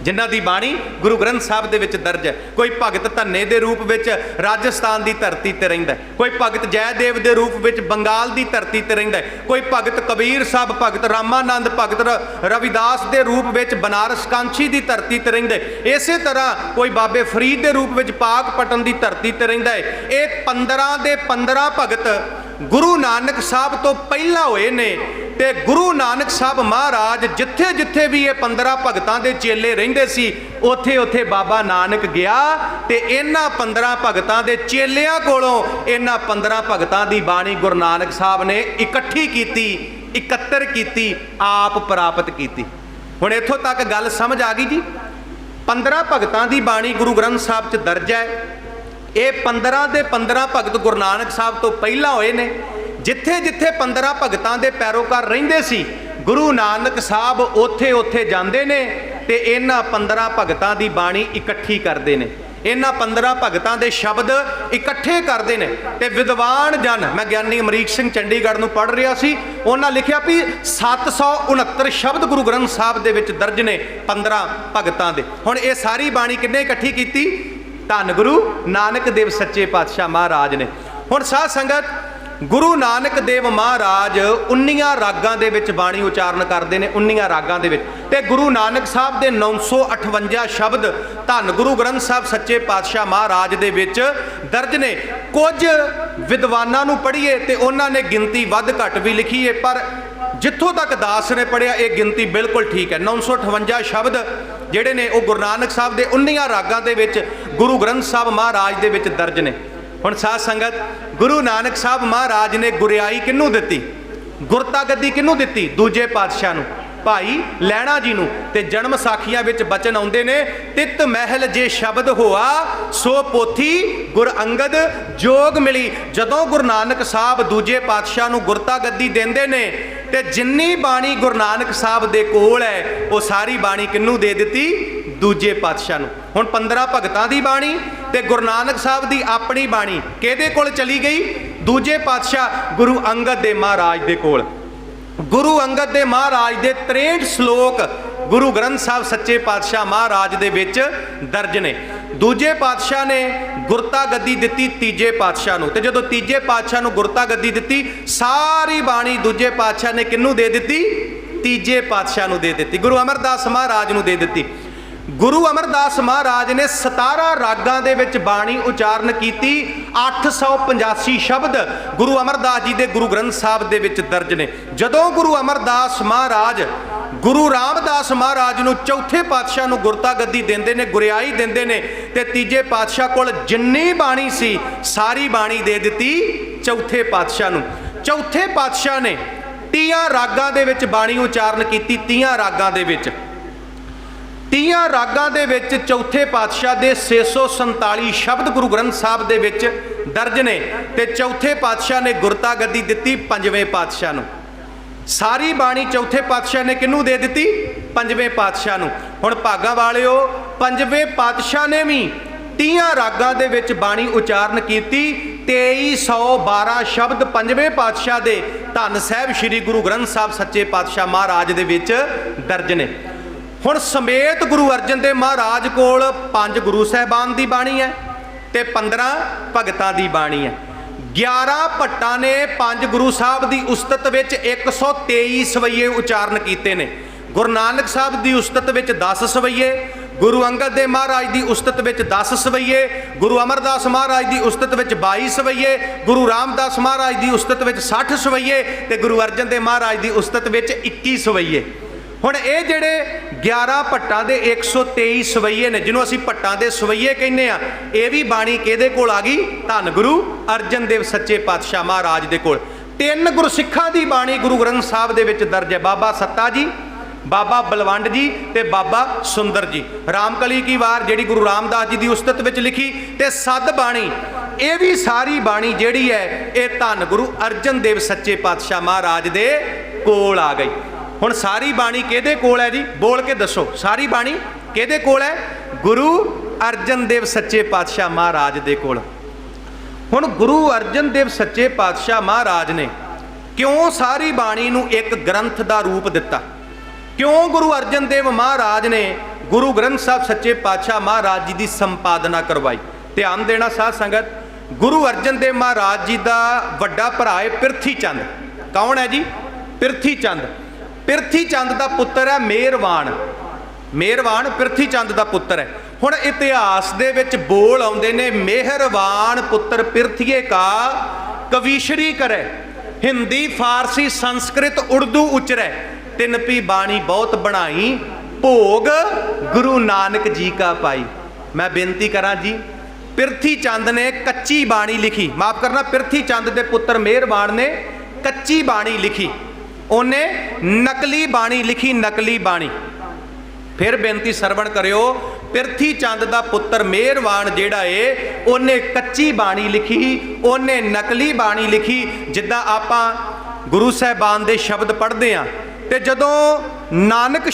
Speaker 1: ਜਿਨ੍ਹਾਂ ਦੀ ਬਾਣੀ ਗੁਰੂ ਗ੍ਰੰਥ ਸਾਹਿਬ ਦੇ ਵਿੱਚ ਦਰਜ ਹੈ। ਕੋਈ ਭਗਤ ਧੰਨੇ ਦੇ ਰੂਪ ਵਿੱਚ ਰਾਜਸਥਾਨ ਦੀ ਧਰਤੀ ਤੇ ਰਹਿੰਦਾ, ਕੋਈ ਭਗਤ ਜੈਦੇਵ ਦੇ ਰੂਪ ਵਿੱਚ ਬੰਗਾਲ ਦੀ ਧਰਤੀ ਤੇ ਰਹਿੰਦਾ, ਕੋਈ ਭਗਤ ਕਬੀਰ ਸਾਹਿਬ, ਭਗਤ ਰਾਮਾਨੰਦ, ਭਗਤ ਰਵਿਦਾਸ ਦੇ ਰੂਪ ਵਿੱਚ ਬਨਾਰਸ ਕਾਂਚੀ ਦੀ ਧਰਤੀ ਤੇ ਰਹਿੰਦਾ। ਇਸੇ ਤਰ੍ਹਾਂ ਕੋਈ ਬਾਬੇ ਫਰੀਦ ਦੇ ਰੂਪ ਵਿੱਚ ਪਾਕਪਟਨ ਦੀ ਧਰਤੀ ਤੇ ਰਹਿੰਦਾ ਹੈ। ਇਹ 15 ਦੇ 15 ਭਗਤ ਗੁਰੂ ਨਾਨਕ ਸਾਹਿਬ ਤੋਂ ਪਹਿਲਾਂ ਹੋਏ ਨੇ। ਤੇ ਗੁਰੂ ਨਾਨਕ ਸਾਹਿਬ ਮਹਾਰਾਜ ਜਿੱਥੇ ਜਿੱਥੇ ਵੀ ਇਹ 15 ਭਗਤਾਂ ਦੇ ਚੇਲੇ ਰਹਿੰਦੇ ਸੀ, ਉੱਥੇ ਉੱਥੇ ਬਾਬਾ ਨਾਨਕ ਗਿਆ ਤੇ ਇਹਨਾਂ 15 ਭਗਤਾਂ ਦੇ ਚੇਲਿਆਂ ਕੋਲੋਂ ਇਹਨਾਂ 15 ਭਗਤਾਂ ਦੀ ਬਾਣੀ ਗੁਰੂ ਨਾਨਕ ਸਾਹਿਬ ਨੇ ਇਕੱਠੀ ਕੀਤੀ, ਇਕੱਤਰ ਕੀਤੀ, ਆਪ ਪ੍ਰਾਪਤ ਕੀਤੀ। ਹੁਣ ਇੱਥੋਂ ਤੱਕ ਗੱਲ ਸਮਝ ਆ ਗਈ ਜੀ। 15 ਭਗਤਾਂ ਦੀ ਬਾਣੀ ਗੁਰੂ ਗ੍ਰੰਥ ਸਾਹਿਬ 'ਚ ਦਰਜ ਹੈ। ਇਹ 15 ਦੇ 15 ਭਗਤ ਗੁਰੂ ਨਾਨਕ ਸਾਹਿਬ ਤੋਂ ਪਹਿਲਾਂ ਹੋਏ ਨੇ। ਜਿੱਥੇ ਜਿੱਥੇ 15 ਭਗਤਾਂ ਦੇ ਪੈਰੋਕਾਰ ਰਹਿੰਦੇ ਸੀ, ਗੁਰੂ ਨਾਨਕ ਸਾਹਿਬ ਉੱਥੇ ਉੱਥੇ ਜਾਂਦੇ ਨੇ ਤੇ ਇਹਨਾਂ 15 ਭਗਤਾਂ ਦੀ ਬਾਣੀ ਇਕੱਠੀ ਕਰਦੇ ਨੇ, ਇਹਨਾਂ 15 ਭਗਤਾਂ ਦੇ ਸ਼ਬਦ ਇਕੱਠੇ ਕਰਦੇ ਨੇ। ਤੇ ਵਿਦਵਾਨ ਜਨ, ਮੈਂ ਗਿਆਨੀ ਅਮਰੀਕ ਸਿੰਘ ਚੰਡੀਗੜ੍ਹ ਨੂੰ ਪੜ੍ਹ ਰਿਹਾ ਸੀ, ਉਹਨਾਂ ਲਿਖਿਆ ਵੀ 769 ਸ਼ਬਦ ਗੁਰੂ ਗ੍ਰੰਥ ਸਾਹਿਬ ਦੇ ਵਿੱਚ ਦਰਜ ਨੇ 15 ਭਗਤਾਂ ਦੇ। ਹੁਣ ਇਹ ਸਾਰੀ ਬਾਣੀ ਕਿੰਨੇ ਇਕੱਠੀ ਕੀਤੀ? ਧੰਨ ਗੁਰੂ ਨਾਨਕ ਦੇਵ ਸੱਚੇ ਪਾਤਸ਼ਾਹ ਮਹਾਰਾਜ ਨੇ। ਹੁਣ ਸਾਧ ਸੰਗਤ, ਗੁਰੂ ਨਾਨਕ ਦੇਵ ਮਹਾਰਾਜ 19 ਰਾਗਾਂ ਦੇ ਵਿੱਚ ਬਾਣੀ ਉਚਾਰਨ ਕਰਦੇ ਨੇ, 19 ਰਾਗਾਂ ਦੇ ਵਿੱਚ। ਤੇ ਗੁਰੂ ਨਾਨਕ ਸਾਹਿਬ ਦੇ 958 ਸ਼ਬਦ ਧੰਨ ਗੁਰੂ ਗ੍ਰੰਥ ਸਾਹਿਬ ਸੱਚੇ ਪਾਤਸ਼ਾਹ ਮਹਾਰਾਜ ਦੇ ਵਿੱਚ ਦਰਜ ਨੇ। ਕੁਝ ਵਿਦਵਾਨਾਂ ਨੂੰ ਪੜ੍ਹੀਏ ਤੇ ਉਹਨਾਂ ਨੇ ਗਿਣਤੀ ਵੱਧ ਘੱਟ ਵੀ ਲਿਖੀ ਹੈ, ਪਰ ਜਿੱਥੋਂ ਤੱਕ ਦਾਸ ਨੇ ਪੜ੍ਹਿਆ ਇਹ ਗਿਣਤੀ ਬਿਲਕੁਲ ਠੀਕ ਹੈ। 958 ਸ਼ਬਦ ਜਿਹੜੇ ਨੇ ਉਹ ਗੁਰੂ ਨਾਨਕ ਸਾਹਿਬ ਦੇ 19 ਰਾਗਾਂ ਦੇ ਵਿੱਚ ਗੁਰੂ ਗ੍ਰੰਥ ਸਾਹਿਬ ਮਹਾਰਾਜ ਦੇ ਵਿੱਚ ਦਰਜ ਨੇ। ਹੁਣ ਸਾਧ ਸੰਗਤ, ਗੁਰੂ ਨਾਨਕ ਸਾਹਿਬ ਮਹਾਰਾਜ ਨੇ ਗੁਰਿਆਈ ਕਿਹਨੂੰ ਦਿੱਤੀ? ਗੁਰਤਾ ਗੱਦੀ ਕਿਹਨੂੰ ਦਿੱਤੀ? ਦੂਜੇ ਪਾਤਸ਼ਾਹ ਨੂੰ, ਭਾਈ ਲਹਿਣਾ ਜੀ ਨੂੰ। ਤੇ ਜਨਮ ਸਾਖੀਆਂ ਵਿੱਚ ਬਚਨ ਆਉਂਦੇ ਨੇ, ਤਿਤ ਮਹਿਲ ਜੇ ਸ਼ਬਦ ਹੋਆ ਸੋ ਪੋਥੀ ਗੁਰ ਅੰਗਦ ਜੋਗ ਮਿਲੀ। ਜਦੋਂ ਗੁਰੂ ਨਾਨਕ ਸਾਹਿਬ ਦੂਜੇ ਪਾਤਸ਼ਾਹ ਨੂੰ ਗੁਰਤਾ ਗੱਦੀ ਦਿੰਦੇ ਨੇ ਤੇ ਜਿੰਨੀ ਬਾਣੀ ਗੁਰੂ ਨਾਨਕ ਸਾਹਿਬ ਦੇ ਕੋਲ ਹੈ ਉਹ ਸਾਰੀ ਬਾਣੀ ਕਿਹਨੂੰ ਦੇ ਦਿੱਤੀ? ਦੂਜੇ ਪਾਤਸ਼ਾਹ ਨੂੰ। ਹੁਣ 15 ਭਗਤਾਂ ਦੀ ਬਾਣੀ ਤੇ ਗੁਰੂ ਨਾਨਕ ਸਾਹਿਬ ਦੀ ਆਪਣੀ ਬਾਣੀ ਕਿਹਦੇ ਕੋਲ ਚਲੀ ਗਈ? ਦੂਜੇ ਪਾਤਸ਼ਾਹ ਗੁਰੂ ਅੰਗਦ ਦੇ ਮਹਾਰਾਜ ਦੇ ਕੋਲ। ਗੁਰੂ ਅੰਗਦ ਦੇ ਮਹਾਰਾਜ ਦੇ 63 ਸ਼ਲੋਕ ਗੁਰੂ ਗ੍ਰੰਥ ਸਾਹਿਬ ਸੱਚੇ ਪਾਤਸ਼ਾਹ ਮਹਾਰਾਜ ਦੇ ਵਿੱਚ ਦਰਜ ਨੇ। ਦੂਜੇ ਪਾਤਸ਼ਾਹ ਨੇ ਗੁਰਤਾ ਗੱਦੀ ਦਿੱਤੀ ਤੀਜੇ ਪਾਤਸ਼ਾਹ ਨੂੰ, ਤੇ ਜਦੋਂ ਤੀਜੇ ਪਾਤਸ਼ਾਹ ਨੂੰ ਗੁਰਤਾ ਗੱਦੀ ਦਿੱਤੀ, ਸਾਰੀ ਬਾਣੀ ਦੂਜੇ ਪਾਤਸ਼ਾਹ ਨੇ ਕਿਹਨੂੰ ਦੇ ਦਿੱਤੀ? ਤੀਜੇ ਪਾਤਸ਼ਾਹ ਨੂੰ ਦੇ ਦਿੱਤੀ, ਗੁਰੂ ਅਮਰਦਾਸ ਮਹਾਰਾਜ ਨੂੰ ਦੇ ਦਿੱਤੀ। ਗੁਰੂ ਅਮਰਦਾਸ ਮਹਾਰਾਜ ਨੇ 17 ਰਾਗਾਂ ਦੇ ਵਿੱਚ ਬਾਣੀ ਉਚਾਰਨ ਕੀਤੀ। 885 ਸ਼ਬਦ ਗੁਰੂ ਅਮਰਦਾਸ ਜੀ ਦੇ ਗੁਰੂ ਗ੍ਰੰਥ ਸਾਹਿਬ ਦੇ ਵਿੱਚ ਦਰਜ ਨੇ। ਜਦੋਂ ਗੁਰੂ ਅਮਰਦਾਸ ਮਹਾਰਾਜ ਗੁਰੂ ਰਾਮਦਾਸ ਮਹਾਰਾਜ ਨੂੰ ਚੌਥੇ ਪਾਤਸ਼ਾਹ ਨੂੰ ਗੁਰਤਾ ਗੱਦੀ ਦਿੰਦੇ ਨੇ, ਗੁਰਿਆਈ ਦਿੰਦੇ ਨੇ, ਤੇ ਤੀਜੇ ਪਾਤਸ਼ਾਹ ਕੋਲ ਜਿੰਨੀ ਬਾਣੀ ਸੀ ਸਾਰੀ ਬਾਣੀ ਦੇ ਦਿੱਤੀ ਚੌਥੇ ਪਾਤਸ਼ਾਹ ਨੂੰ। ਚੌਥੇ ਪਾਤਸ਼ਾਹ ਨੇ 30 ਰਾਗਾਂ ਦੇ ਵਿੱਚ ਬਾਣੀ ਉਚਾਰਨ ਕੀਤੀ। 30 ਰਾਗਾਂ ਦੇ ਵਿੱਚ 30 ਰਾਗਾਂ ਦੇ ਵਿੱਚ ਚੌਥੇ ਪਾਤਸ਼ਾਹ ਦੇ 647 ਸ਼ਬਦ ਗੁਰੂ ਗ੍ਰੰਥ ਸਾਹਿਬ ਦੇ ਵਿੱਚ ਦਰਜ ਨੇ, ਤੇ ਚੌਥੇ ਪਾਤਸ਼ਾਹ ਨੇ ਗੁਰਤਾ ਗੱਦੀ ਦਿੱਤੀ ਪੰਜਵੇਂ ਪਾਤਸ਼ਾਹ ਨੂੰ। ਸਾਰੀ ਬਾਣੀ ਚੌਥੇ ਪਾਤਸ਼ਾਹ ਨੇ ਕਿਹਨੂੰ ਦੇ ਦਿੱਤੀ? ਪੰਜਵੇਂ ਪਾਤਸ਼ਾਹ ਨੂੰ। ਹੁਣ ਭਾਗਾਂ ਵਾਲਿਓ, ਪੰਜਵੇਂ ਪਾਤਸ਼ਾਹ ਨੇ ਵੀ 30 ਰਾਗਾਂ ਦੇ ਵਿੱਚ ਬਾਣੀ ਉਚਾਰਨ ਕੀਤੀ। 2312 ਸ਼ਬਦ ਪੰਜਵੇਂ ਪਾਤਸ਼ਾਹ ਦੇ ਧੰਨ ਸਾਹਿਬ ਸ੍ਰੀ ਗੁਰੂ ਗ੍ਰੰਥ ਸਾਹਿਬ ਸੱਚੇ ਪਾਤਸ਼ਾਹ ਮਹਾਰਾਜ ਦੇ ਵਿੱਚ ਦਰਜ ਨੇ। ਹੁਣ ਸਮੇਤ ਗੁਰੂ ਅਰਜਨ ਦੇਵ ਮਹਾਰਾਜ ਕੋਲ 5 ਗੁਰੂ ਸਾਹਿਬਾਨ ਦੀ ਬਾਣੀ ਹੈ ਤੇ 15 ਭਗਤਾਂ ਦੀ ਬਾਣੀ ਹੈ। 11 ਭੱਟਾਂ ਨੇ 5 ਗੁਰੂ ਸਾਹਿਬ ਦੀ ਉਸਤਤ ਵਿੱਚ 123 ਸਵਈਏ ਉਚਾਰਨ ਕੀਤੇ ਨੇ। ਗੁਰੂ ਨਾਨਕ ਸਾਹਿਬ ਦੀ ਉਸਤਤ ਵਿੱਚ 10 ਸਵਈਏ, ਗੁਰੂ ਅੰਗਦ ਦੇਵ ਮਹਾਰਾਜ ਦੀ ਉਸਤਤ ਵਿੱਚ 10 ਸਵਈਏ, ਗੁਰੂ ਅਮਰਦਾਸ ਮਹਾਰਾਜ ਦੀ ਉਸਤਤ ਵਿੱਚ 22 ਸਵਈਏ, ਗੁਰੂ ਰਾਮਦਾਸ ਮਹਾਰਾਜ ਦੀ ਉਸਤਤ ਵਿੱਚ 60 ਸਵਈਏ, ਤੇ ਗੁਰੂ ਅਰਜਨ ਦੇਵ ਮਹਾਰਾਜ ਦੀ ਉਸਤਤ ਵਿੱਚ 21 ਸਵਈਏ। ਹੁਣ ਇਹ ਜਿਹੜੇ 11 ਭੱਟਾਂ ਦੇ 123 ਸਵਈਏ ਨੇ, ਜਿਹਨੂੰ ਅਸੀਂ ਭੱਟਾਂ ਦੇ ਸਵਈਏ ਕਹਿੰਦੇ ਆ, ਇਹ ਵੀ ਬਾਣੀ ਕਿਹਦੇ ਕੋਲ ਆ ਗਈ? ਧੰਨ ਗੁਰੂ ਅਰਜਨ ਦੇਵ ਸੱਚੇ ਪਾਤਸ਼ਾਹ ਮਹਾਰਾਜ ਦੇ ਕੋਲ। 3 ਗੁਰਸਿੱਖਾਂ ਦੀ ਬਾਣੀ ਗੁਰੂ ਗ੍ਰੰਥ ਸਾਹਿਬ ਦੇ ਵਿੱਚ ਦਰਜ ਹੈ। ਬਾਬਾ ਸੱਤਾ ਜੀ, ਬਾਬਾ ਬਲਵੰਡ ਜੀ ਤੇ ਬਾਬਾ ਸੁੰਦਰ ਜੀ। ਰਾਮਕਲੀ ਕੀ ਵਾਰ ਜਿਹੜੀ ਗੁਰੂ ਰਾਮਦਾਸ ਜੀ ਦੀ ਉਸਤਤ ਵਿੱਚ ਲਿਖੀ, ਤੇ ਸੱਦ ਬਾਣੀ, ਇਹ ਵੀ ਸਾਰੀ ਬਾਣੀ ਜਿਹੜੀ ਹੈ ਇਹ ਧੰਨ ਗੁਰੂ ਅਰਜਨ ਦੇਵ ਸੱਚੇ ਪਾਤਸ਼ਾਹ ਮਹਾਰਾਜ ਦੇ ਕੋਲ ਆ ਗਈ। ਹੁਣ ਸਾਰੀ ਬਾਣੀ ਕਿਹਦੇ ਕੋਲ ਹੈ ਜੀ? ਬੋਲ ਕੇ ਦੱਸੋ, ਸਾਰੀ ਬਾਣੀ ਕਿਹਦੇ ਕੋਲ ਹੈ? ਗੁਰੂ ਅਰਜਨ ਦੇਵ ਸੱਚੇ ਪਾਤਸ਼ਾਹ ਮਹਾਰਾਜ ਦੇ ਕੋਲ। ਹੁਣ ਗੁਰੂ ਅਰਜਨ ਦੇਵ ਸੱਚੇ ਪਾਤਸ਼ਾਹ ਮਹਾਰਾਜ ਨੇ ਕਿਉਂ ਸਾਰੀ ਬਾਣੀ ਨੂੰ ਇੱਕ ਗ੍ਰੰਥ ਦਾ ਰੂਪ ਦਿੱਤਾ? ਕਿਉਂ ਗੁਰੂ ਅਰਜਨ ਦੇਵ ਮਹਾਰਾਜ ਨੇ ਗੁਰੂ ਗ੍ਰੰਥ ਸਾਹਿਬ ਸੱਚੇ ਪਾਤਸ਼ਾਹ ਮਹਾਰਾਜ ਜੀ ਦੀ ਸੰਪਾਦਨਾ ਕਰਵਾਈ? ਧਿਆਨ ਦੇਣਾ ਸਾਧ ਸੰਗਤ, ਗੁਰੂ ਅਰਜਨ ਦੇਵ ਮਹਾਰਾਜ ਜੀ ਦਾ ਵੱਡਾ ਭਰਾ ਹੈ ਪ੍ਰਿਥੀ ਚੰਦ। ਕੌਣ ਹੈ ਜੀ? ਪ੍ਰਿਥੀ ਚੰਦ। ਪ੍ਰਿਥੀ ਚੰਦ ਦਾ ਪੁੱਤਰ ਹੈ ਮਿਹਰਵਾਨ। ਮਿਹਰਵਾਨ ਪ੍ਰਿਥੀ ਚੰਦ ਦਾ ਪੁੱਤਰ ਹੈ। ਹੁਣ ਇਤਿਹਾਸ ਦੇ ਵਿੱਚ ਬੋਲ ਆਉਂਦੇ ਨੇ, ਮਿਹਰਵਾਨ ਪੁੱਤਰ ਪ੍ਰਿਥੀਏ ਕਾ ਕਵੀਸ਼ਰੀ ਕਰੇ, ਹਿੰਦੀ ਫਾਰਸੀ ਸੰਸਕ੍ਰਿਤ ਉਰਦੂ ਉਚਰੈ, ਤਿੰਨ ਪੀ ਬਾਣੀ ਬਹੁਤ ਬਣਾਈ, ਭੋਗ ਗੁਰੂ ਨਾਨਕ ਜੀ ਕਾ ਪਾਈ। ਮੈਂ ਬੇਨਤੀ ਕਰਾਂ ਜੀ, ਪ੍ਰਿਥੀ ਚੰਦ ਨੇ ਕੱਚੀ ਬਾਣੀ ਲਿਖੀ, ਮਾਫ ਕਰਨਾ, ਪ੍ਰਿਥੀ ਚੰਦ ਦੇ ਪੁੱਤਰ ਮਿਹਰਵਾਨ ਨੇ ਕੱਚੀ ਬਾਣੀ ਲਿਖੀ, ਉਹਨੇ ਨਕਲੀ ਬਾਣੀ ਲਿਖੀ, ਨਕਲੀ ਬਾਣੀ। ਫਿਰ ਬੇਨਤੀ ਸਰਵਣ ਕਰਿਓ, ਪ੍ਰਿਥੀ ਚੰਦ ਦਾ ਪੁੱਤਰ ਮਿਹਰਵਾਨ ਜਿਹੜਾ ਏ, ਉਹਨੇ ਕੱਚੀ ਬਾਣੀ ਲਿਖੀ, ਉਹਨੇ ਨਕਲੀ ਬਾਣੀ ਲਿਖੀ। ਜਿੱਦਾਂ ਆਪਾਂ ਗੁਰੂ ਸਾਹਿਬਾਨ ਦੇ ਸ਼ਬਦ ਪੜ੍ਹਦੇ ਆ, ਤੇ ਜਦੋਂ ਨਾਨਕ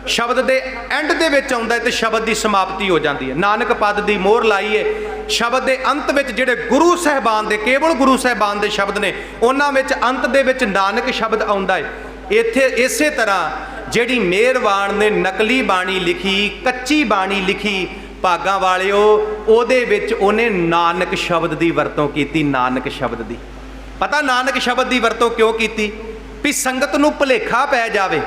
Speaker 1: ਸ਼ਬਦ ਦੇ ਐਂਡ ਦੇ ਵਿੱਚ ਆਉਂਦਾ ਹੈ ਤੇ ਸ਼ਬਦ ਦੀ ਸਮਾਪਤੀ ਹੋ ਜਾਂਦੀ ਹੈ। ਨਾਨਕ ਪਦ ਦੀ ਮੋਹਰ ਲਾਈਏ, ਸ਼ਬਦ ਦੇ ਅੰਤ ਵਿੱਚ ਜਿਹੜੇ ਗੁਰੂ ਸਾਹਿਬਾਨ ਦੇ, ਕੇਵਲ ਗੁਰੂ ਸਾਹਿਬਾਨ ਦੇ ਸ਼ਬਦ ਨੇ, ਉਹਨਾਂ ਵਿੱਚ ਅੰਤ ਦੇ ਵਿੱਚ ਨਾਨਕ ਸ਼ਬਦ ਆਉਂਦਾ ਹੈ। ਇੱਥੇ ਇਸੇ ਤਰ੍ਹਾਂ ਜਿਹੜੀ ਮਿਹਰਵਾਨ ਨੇ ਨਕਲੀ ਬਾਣੀ ਲਿਖੀ, ਕੱਚੀ ਬਾਣੀ ਲਿਖੀ, ਭਾਗਾਂ ਵਾਲਿਓ, ਉਹਦੇ ਵਿੱਚ ਉਹਨੇ ਨਾਨਕ ਸ਼ਬਦ ਦੀ ਵਰਤੋਂ ਕੀਤੀ। ਨਾਨਕ ਸ਼ਬਦ ਦੀ ਪਤਾ, ਨਾਨਕ ਸ਼ਬਦ ਦੀ ਵਰਤੋਂ ਕਿਉਂ ਕੀਤੀ? ਵੀ ਸੰਗਤ ਨੂੰ ਭੁਲੇਖਾ ਪੈ ਜਾਵੇ,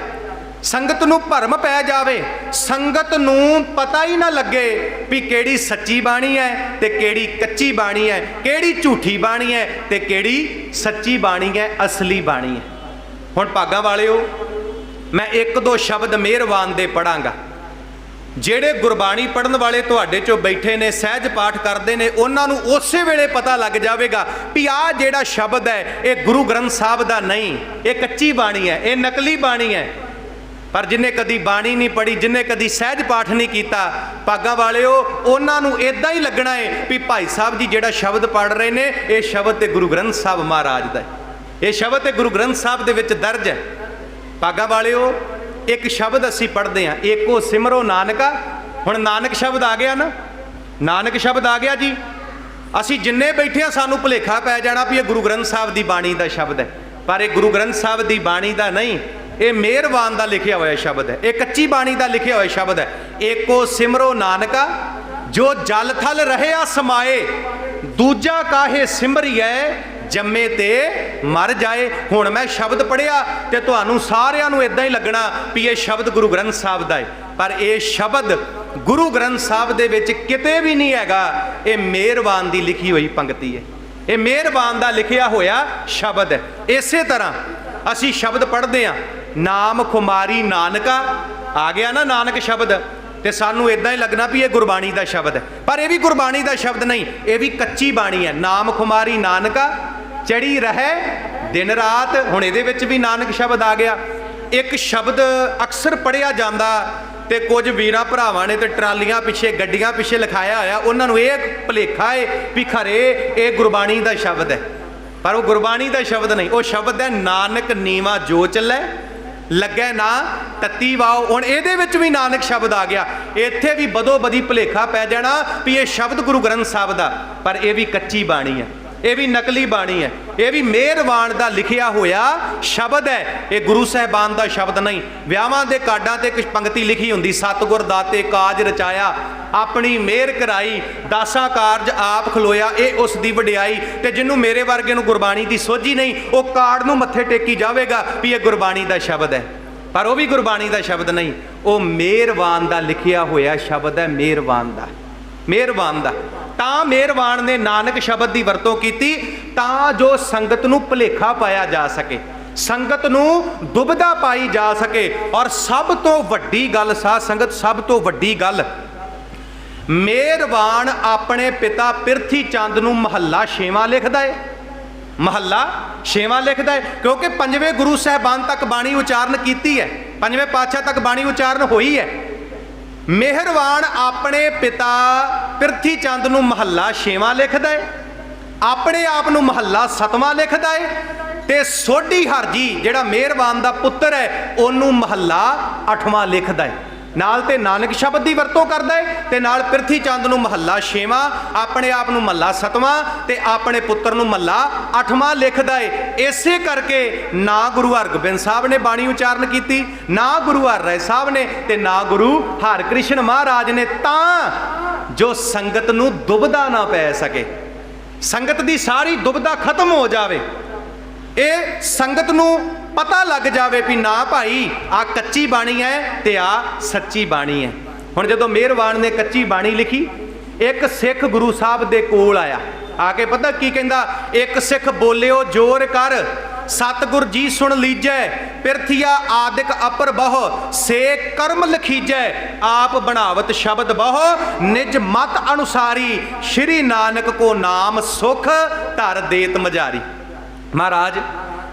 Speaker 1: ਸੰਗਤ ਨੂੰ ਭਰਮ ਪੈ ਜਾਵੇ, ਸੰਗਤ ਨੂੰ ਪਤਾ ਹੀ ਨਾ ਲੱਗੇ ਵੀ ਕਿਹੜੀ ਸੱਚੀ ਬਾਣੀ ਹੈ ਤੇ ਕਿਹੜੀ ਕੱਚੀ ਬਾਣੀ ਹੈ, ਕਿਹੜੀ ਝੂਠੀ ਬਾਣੀ ਹੈ ਤੇ ਕਿਹੜੀ ਸੱਚੀ ਬਾਣੀ ਹੈ, ਅਸਲੀ ਬਾਣੀ ਹੈ। ਹੁਣ ਭਾਗਾਂ ਵਾਲਿਓ, ਮੈਂ 1-2 ਸ਼ਬਦ ਮਿਹਰਵਾਨ ਦੇ ਪੜਾਂਗਾ। ਜਿਹੜੇ ਗੁਰਬਾਣੀ ਪੜਨ ਵਾਲੇ ਤੁਹਾਡੇ ਚੋਂ ਬੈਠੇ ਨੇ, ਸਹਿਜ ਪਾਠ ਕਰਦੇ ਨੇ, ਉਹਨਾਂ ਨੂੰ ਉਸੇ ਵੇਲੇ ਪਤਾ ਲੱਗ ਜਾਵੇਗਾ ਵੀ ਆਹ ਜਿਹੜਾ ਸ਼ਬਦ ਹੈ ਇਹ ਗੁਰੂ ਗ੍ਰੰਥ ਸਾਹਿਬ ਦਾ ਨਹੀਂ, ਇਹ ਕੱਚੀ ਬਾਣੀ ਹੈ, ਇਹ ਨਕਲੀ ਬਾਣੀ ਹੈ। ਪਰ ਜਿਨੇ ਕਦੀ ਬਾਣੀ ਨਹੀਂ ਪੜ੍ਹੀ, ਜਿਨੇ ਕਦੀ ਸਹਿਜ ਪਾਠ ਨਹੀਂ ਕੀਤਾ, ਭਾਗਾਂ ਵਾਲਿਓ, ਉਹਨਾਂ ਨੂੰ ਇਦਾਂ ਹੀ ਲੱਗਣਾ ਹੈ ਵੀ ਭਾਈ ਸਾਹਿਬ ਜੀ ਜਿਹੜਾ ਸ਼ਬਦ ਪੜ੍ਹ ਰਹੇ ਨੇ, ਇਹ ਸ਼ਬਦ ਤੇ ਗੁਰੂ ਗ੍ਰੰਥ ਸਾਹਿਬ ਮਹਾਰਾਜ ਦਾ ਹੈ, ਇਹ ਸ਼ਬਦ ਤੇ ਗੁਰੂ ਗ੍ਰੰਥ ਸਾਹਿਬ ਦੇ ਵਿੱਚ ਦਰਜ ਹੈ। ਭਾਗਾਂ ਵਾਲਿਓ, एक शब्द असी पढ़ते हैं, एको सिमरो नानका। हुण नानक शब्द आ गया ना, नानक शब्द आ गया जी। असी जिन्ने बैठे हैं सानू भुलेखा पै जाना भी ये गुरु ग्रंथ साहब की बाणी का शब्द है, पर यह गुरु ग्रंथ साहब की बाणी का नहीं, ये मेहरबान का लिखिया हुआ शब्द है, एक कच्ची बाणी का लिखिया हुआ शब्द है। एको सिमरो नानका जो जल थल रहे समाए, दूजा काहे सिमरिए जम्मे ते मर जाए। हुण मैं शब्द पढ़िया तो तुहानू सारिਆਂ ਨੂੰ इदां ही लगना भी ये शब्द गुरु ग्रंथ साहब का है, पर यह शब्द गुरु ग्रंथ साहब दे विच किते भी नहीं हैगा। ये मेहरबान की लिखी हुई पंक्ति है, ये मेहरबान का लिखिया होया शब्द है। इसे तरह असी शब्द पढ़ते हैं, नाम खुमारी नानका आ गया ना नानक शब्द, तो सानू इदां ही लगना भी ये गुरबाणी का शब्द है, पर यह भी गुरबाणी का शब्द नहीं, ये भी कच्ची बाणी है। नाम खुमारी नानका चढ़ी रहे दिन रात, हुण इहदे विच भी नानक शब्द आ गया। एक शब्द अक्सर पढ़िया जाता तो कुछ वीरां भरावां ने तो ट्रालियां पिछे गड्डियां पिछे लिखाया होया, उन्हां नूं इह भुलेखा है भी खरे ये गुरबाणी का शब्द है, पर वो गुरबाणी का शब्द नहीं, वो शब्द है नानक नीवा जो चलै लगे ना तत्ती वाओ। हुण इहदे विच भी नानक शब्द आ गया, इत्थे भी बदो बदी भुलेखा पै जाना भी ये शब्द गुरु ग्रंथ साहब का, पर यह भी कच्ची बाणी है, ये भी नकली बाणी है, ये भी मेहरबान का लिखिया होया शब्द है, ये गुरु साहबान का शब्द नहीं। विआहां दे कार्डां ते कुछ पंक्ति लिखी हुंदी, सतगुर दाते काज रचाया अपनी मेहर कराई, दासा कारज आप खलोया ये उस दी वडियाई। ते जिन्हों मेरे वर्गे नूं गुरबाणी की सोझी नहीं, वो कार्ड नूं मत्थे टेकी जावेगा भी ये गुरबाणी का शब्द है, पर वह भी गुरबाणी का शब्द नहीं, वो मेहरबान का लिखिया होया शब्द है, मेहरबान का, मेहरबान का। तां मेहरबान ने नानक शब्द की वरतों की तां जो संगत नूं भुलेखा पाया जा सके, संगत नूं दुविधा पाई जा सके। और सब तो वड्डी गल साध संगत, सब तो वड्डी गल, मेहरबान अपने पिता पिरथी चंद नूं महला 6वां लिखदा है, महला 6वां लिखदा है, क्योंकि 5वें गुरु साहबान तक बाणी उचारण कीती है, 5वें पातशाह तक बाणी उचारण होई है। मेहरबान अपने पिता पिरथी चंद नूं महला 6वां लिखदा है, अपने आप नूं महला 7वां लिखदा है, ते सोढी हरजी जिहड़ा मेहरबान दा पुत्तर है ओनूं महला 8वां लिखदा है। नाल ते नानक शब्द की वरतों करदा है, ते नाल पिरथी चंद नूं महला 6वां, अपने आप नूं महला 7वां, ते अपने पुत्तर नूं महला 8वां लिखदा है। इसे करके ना गुरु हरगोबिंद साहब ने बाणी उचारण की, ना गुरु हरराय साहब ने, ते ना गुरु हरकृष्ण महाराज ने, तां जो संगत नूं दुविधा ना पै सके, संगत की सारी दुविधा खत्म हो जाए, ये संगत नूं पता लग जाए भी ना भाई आ कच्ची बाणी है ते आ सच्ची बाणी है। हुण जदों मेहरबान ने कच्ची बाणी लिखी, एक सिख गुरु साहब दे कोल आया, आके पता की कहंदा, एक सिख बोलियो जोर कर सतगुर जी सुन लीजै, पिरथिया आदिक अपर बहो से कर्म लिखीजै, आप बनावत शब्द बहो निज मत अनुसारी, श्री नानक को नाम सुख धर देत मजारी। महाराज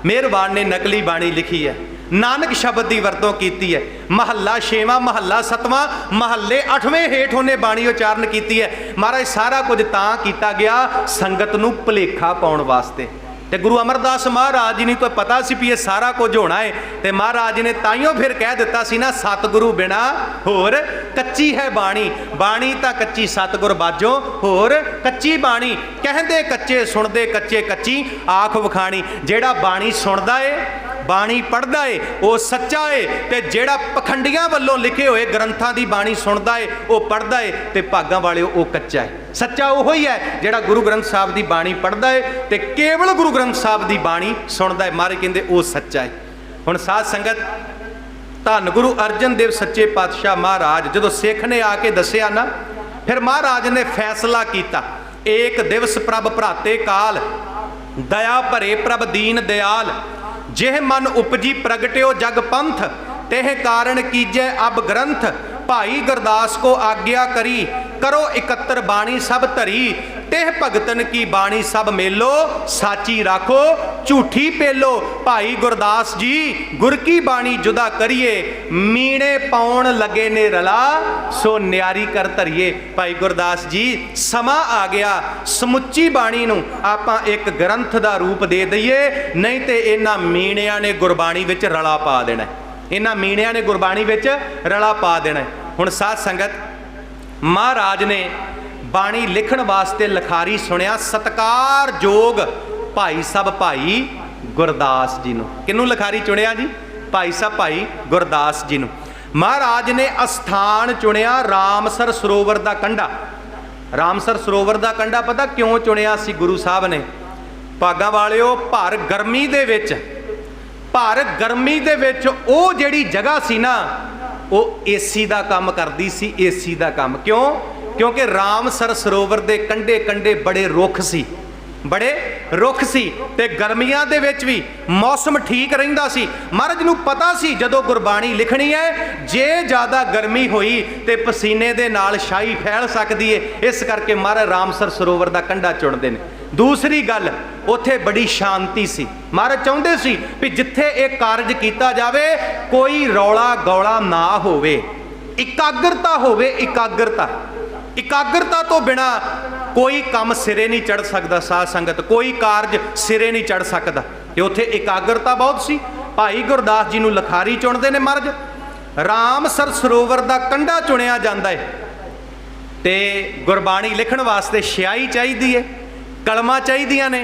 Speaker 1: मेहरबान ने नकली बाणी लिखी है, नानक शब्द की वरतों की है, महला 6वां महला 7वां महल्ले 8वें हेठ उन्हें बाणी उचारण की है। महाराज सारा कुछ तां कीता गया संगत नूं भुलेखा पाउण वास्ते, ते गुरु अमरदास महाराज जी ने तो पता सी भी ये सारा कुछ होना है, ते महाराज ने ताइयों फिर कह दिता सी ना, सतगुरु बिना होर कच्ची है बाणी, बाणी तां कच्ची सतगुर बाजो होर कच्ची बाणी, कहंदे कच्चे सुनदे कच्चे कच्ची आख वखाणी। जेड़ा बाणी सुनदा है बाणी पढ़दा है वो सच्चा है, ते जेड़ा पखंडियां वल्लों लिखे हुए ग्रंथां दी बाणी सुनदा है वो पढ़दा है, ते भागां वाले वो कच्चा है। सच्चा वो ही है जेड़ा गुरु ग्रंथ साहब की बाणी पढ़दा है ते केवल गुरु ग्रंथ साहब की बाणी सुनदा है, मारे कहंदे वो सच्चा है। हुण साध संगत धन गुरु अर्जन देव सच्चे पातशाह महाराज जदों सिख ने आके दसिया ना, फिर महाराज ने फैसला किया, एक दिवस प्रभ भराते काल, दया भरे प्रभ दीन दयाल, जेह मन उपजी प्रगट्यो जग पंथ, तेह कारण कीजै अब ग्रंथ, भाई गुरदास को आज्ञा करी, करो इकत्तर बाणी सब धरी, तेह भगतन की बाणी सब मेलो, साची राखो झूठी पेलो। भाई गुरदास जी गुर की बाणी जुदा करिए, मीणे पाउण लगे ने रला, सो न्यारी कर धरिए। भाई गुरदास जी समा आ गया, समुच्ची बाणी नूं आपां एक ग्रंथ दा रूप दे दईए, नहीं ते इन्हां मीणियां ने गुरबाणी विच रला पा देना। इन्हां मीणियां ने गुरबाणी विच रला पा देना। हुण साध संगत, महाराज ने बाणी लिखण वास्ते लिखारी सुनिया सत्कारयोग भाई साहब भाई गुरदास जी नूं। किनूं लिखारी चुनिया जी? भाई साहब भाई गुरदास जी नूं। महाराज ने अस्थान चुनिया रामसर सरोवर दा कंढा। रामसर सरोवर दा कंढा पता क्यों चुनिया सी गुरु साहब ने? भागां वालिओ, भर गर्मी दे विच, भर गर्मी दे विच ओह जिहड़ी जगह सी ना, ਉਹ एसी ਦਾ ਕੰਮ करती सी, एसी ਦਾ ਕੰਮ। क्यों? क्योंकि रामसर सरोवर के कंढे कंढे बड़े रुख सी, बड़े रुख सी ते गर्मियां दे विच भी मौसम ठीक रहिंदा सी। महाराज नूं पता सी जदों गुरबाणी लिखनी है, जे ज़्यादा गर्मी होई ते पसीने दे नाल शाही फैल सकदी है, इस करके महाराज रामसर सरोवर का कंढा चुनते हैं। दूसरी गल, उत्थे बड़ी शांति सी। महाराज चाहुंदे सी भी जिथे एक कारज किया जावे कोई रौला गौला ना होवे, इकाग्रता होवे। इकाग्रता तो बिना कोई काम सिरे नहीं चढ़ सकता। साध संगत, कोई कारज सिरे नहीं चढ़ सकता। तो उत्थे इकाग्रता बहुत सी। भाई गुरदास जी नूं लिखारी चुनते हैं महाराज। रामसर सरोवर का कंढा चुनिया जाता है ते गुरबाणी लिखण वास्ते स्याही चाहिदी है, कलमां चाहिदियां ने।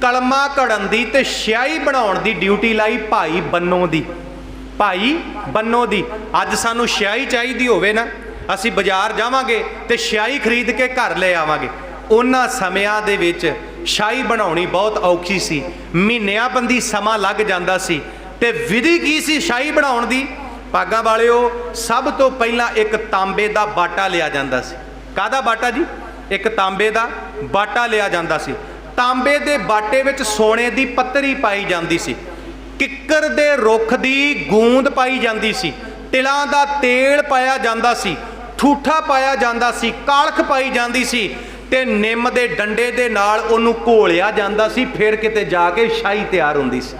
Speaker 1: कलमा घड़न दी ते स्याही बनाउण दी ड्यूटी लाई भाई बन्नों दी। भाई बन्नों दी। अज सानू स्याही चाहिदी होवे ना, असी बाजार जावांगे ते स्याही खरीद के घर ले आवांगे। उन्हां समयां दे विच स्याही बनाउणी बहुत औखी सी, महीनियां बंदी समा लग जांदा सी। ते विधि की सी स्याही बनाउण दी? भागां वालिओ, सब तो पहलां एक तांबे दा बाटा लिया जांदा सी। काहदा बाटा जी? एक तांबे दा बाटा लिया जांदा सी। तांबे दे बाटे विच सोने दी पत्तरी पाई जांदी सी, किक्कर दे रुख दी गूंद पाई जांदी सी, तिलां दा तेल पाया जांदा सी, ठूठा पाया जांदा सी, कालख पाई जांदी सी ते निम दे डंडे दे नाल ओनू घोलिया जांदा सी। फिर किते जाके शाही तैयार हुंदी सी।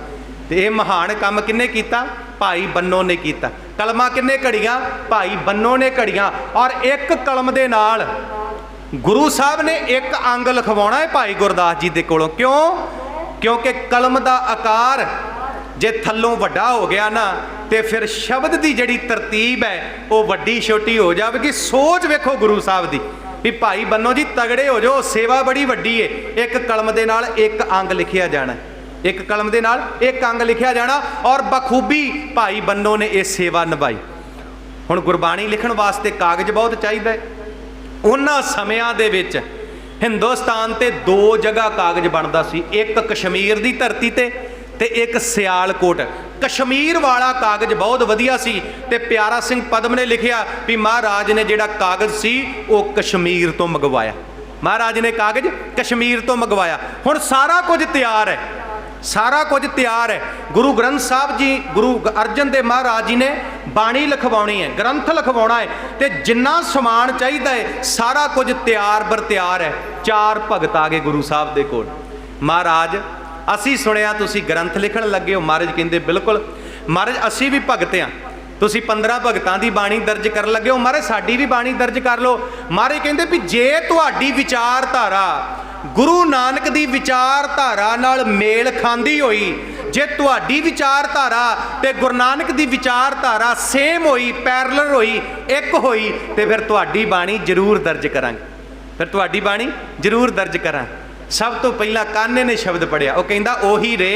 Speaker 1: ते इह महान काम किन्ने कीता? भाई बन्नों ने कीता। कलमां किन्ने घड़ियां? भाई बन्नों ने घड़ियां। और एक कलम दे नाल गुरु साहब ने एक अंग लिखवाउणा है भाई गुरदास जी दे कोलों। क्यों? क्योंकि कलम दा आकार जे थल्लों वड्डा हो गया ना, तो फिर शब्द की जिहड़ी तरतीब है वो वड्डी छोटी हो जाएगी। सोच वेखो गुरु साहब दी भी भाई बन्नों जी तगड़े हो जाओ, सेवा बड़ी वड्डी है। एक कलम दे नाल एक अंग लिखिया जाना, एक कलम दे नाल एक अंग लिखिया जाना, और बखूबी भाई बन्नों ने यह सेवा निभाई। हुण गुरबाणी लिखण वास्ते कागज बहुत चाहिए है। उन्हां समयां दे विच हिंदुस्तान ते दो जगह कागज बनता सी, एक कश्मीर की धरती ते एक सियालकोट। कश्मीर वाला कागज बहुत वधिया सी ते प्यारा सिंह पदम ने लिखिया भी महाराज ने जिहड़ा कागज सी वो कश्मीर तो मंगवाया। महाराज ने कागज कश्मीर तो मंगवाया। हुण सारा कुछ तैयार है, सारा कुछ तैयार है। गुरु ग्रंथ साहब जी, गुरु अर्जन देव महाराज जी ने बाणी लिखवाउणी है, ग्रंथ लिखवाउणा है, ते जिन्ना समान चाहिए है सारा कुछ तैयार बर तैयार है। चार भगत आ गए गुरु साहब दे कोल। महाराज असी सुनिया तुसी ग्रंथ लिखण लगे हो। महाराज कहंदे बिल्कुल महाराज असी भी भगत हाँ, तुसी 15 भगतां दी बाणी दर्ज कर लगे हो, महाराज साडी भी बाणी दर्ज कर लो। महाराज कहंदे भी जे तुहाडी विचारधारा गुरु नानक दी विचारधारा नाल मेल खांदी होई, जे तुहाडी विचारधारा ते गुरु नानक दी विचारधारा सेम होई, पैरलर होई, एक होई, ते फिर तुहाडी बाणी जरूर दर्ज करांगे, फिर तुहाडी बाणी जरूर दर्ज करांगे। सब तो पहला कान्हे ने शब्द पढ़िया, वो कहंदा ओही रे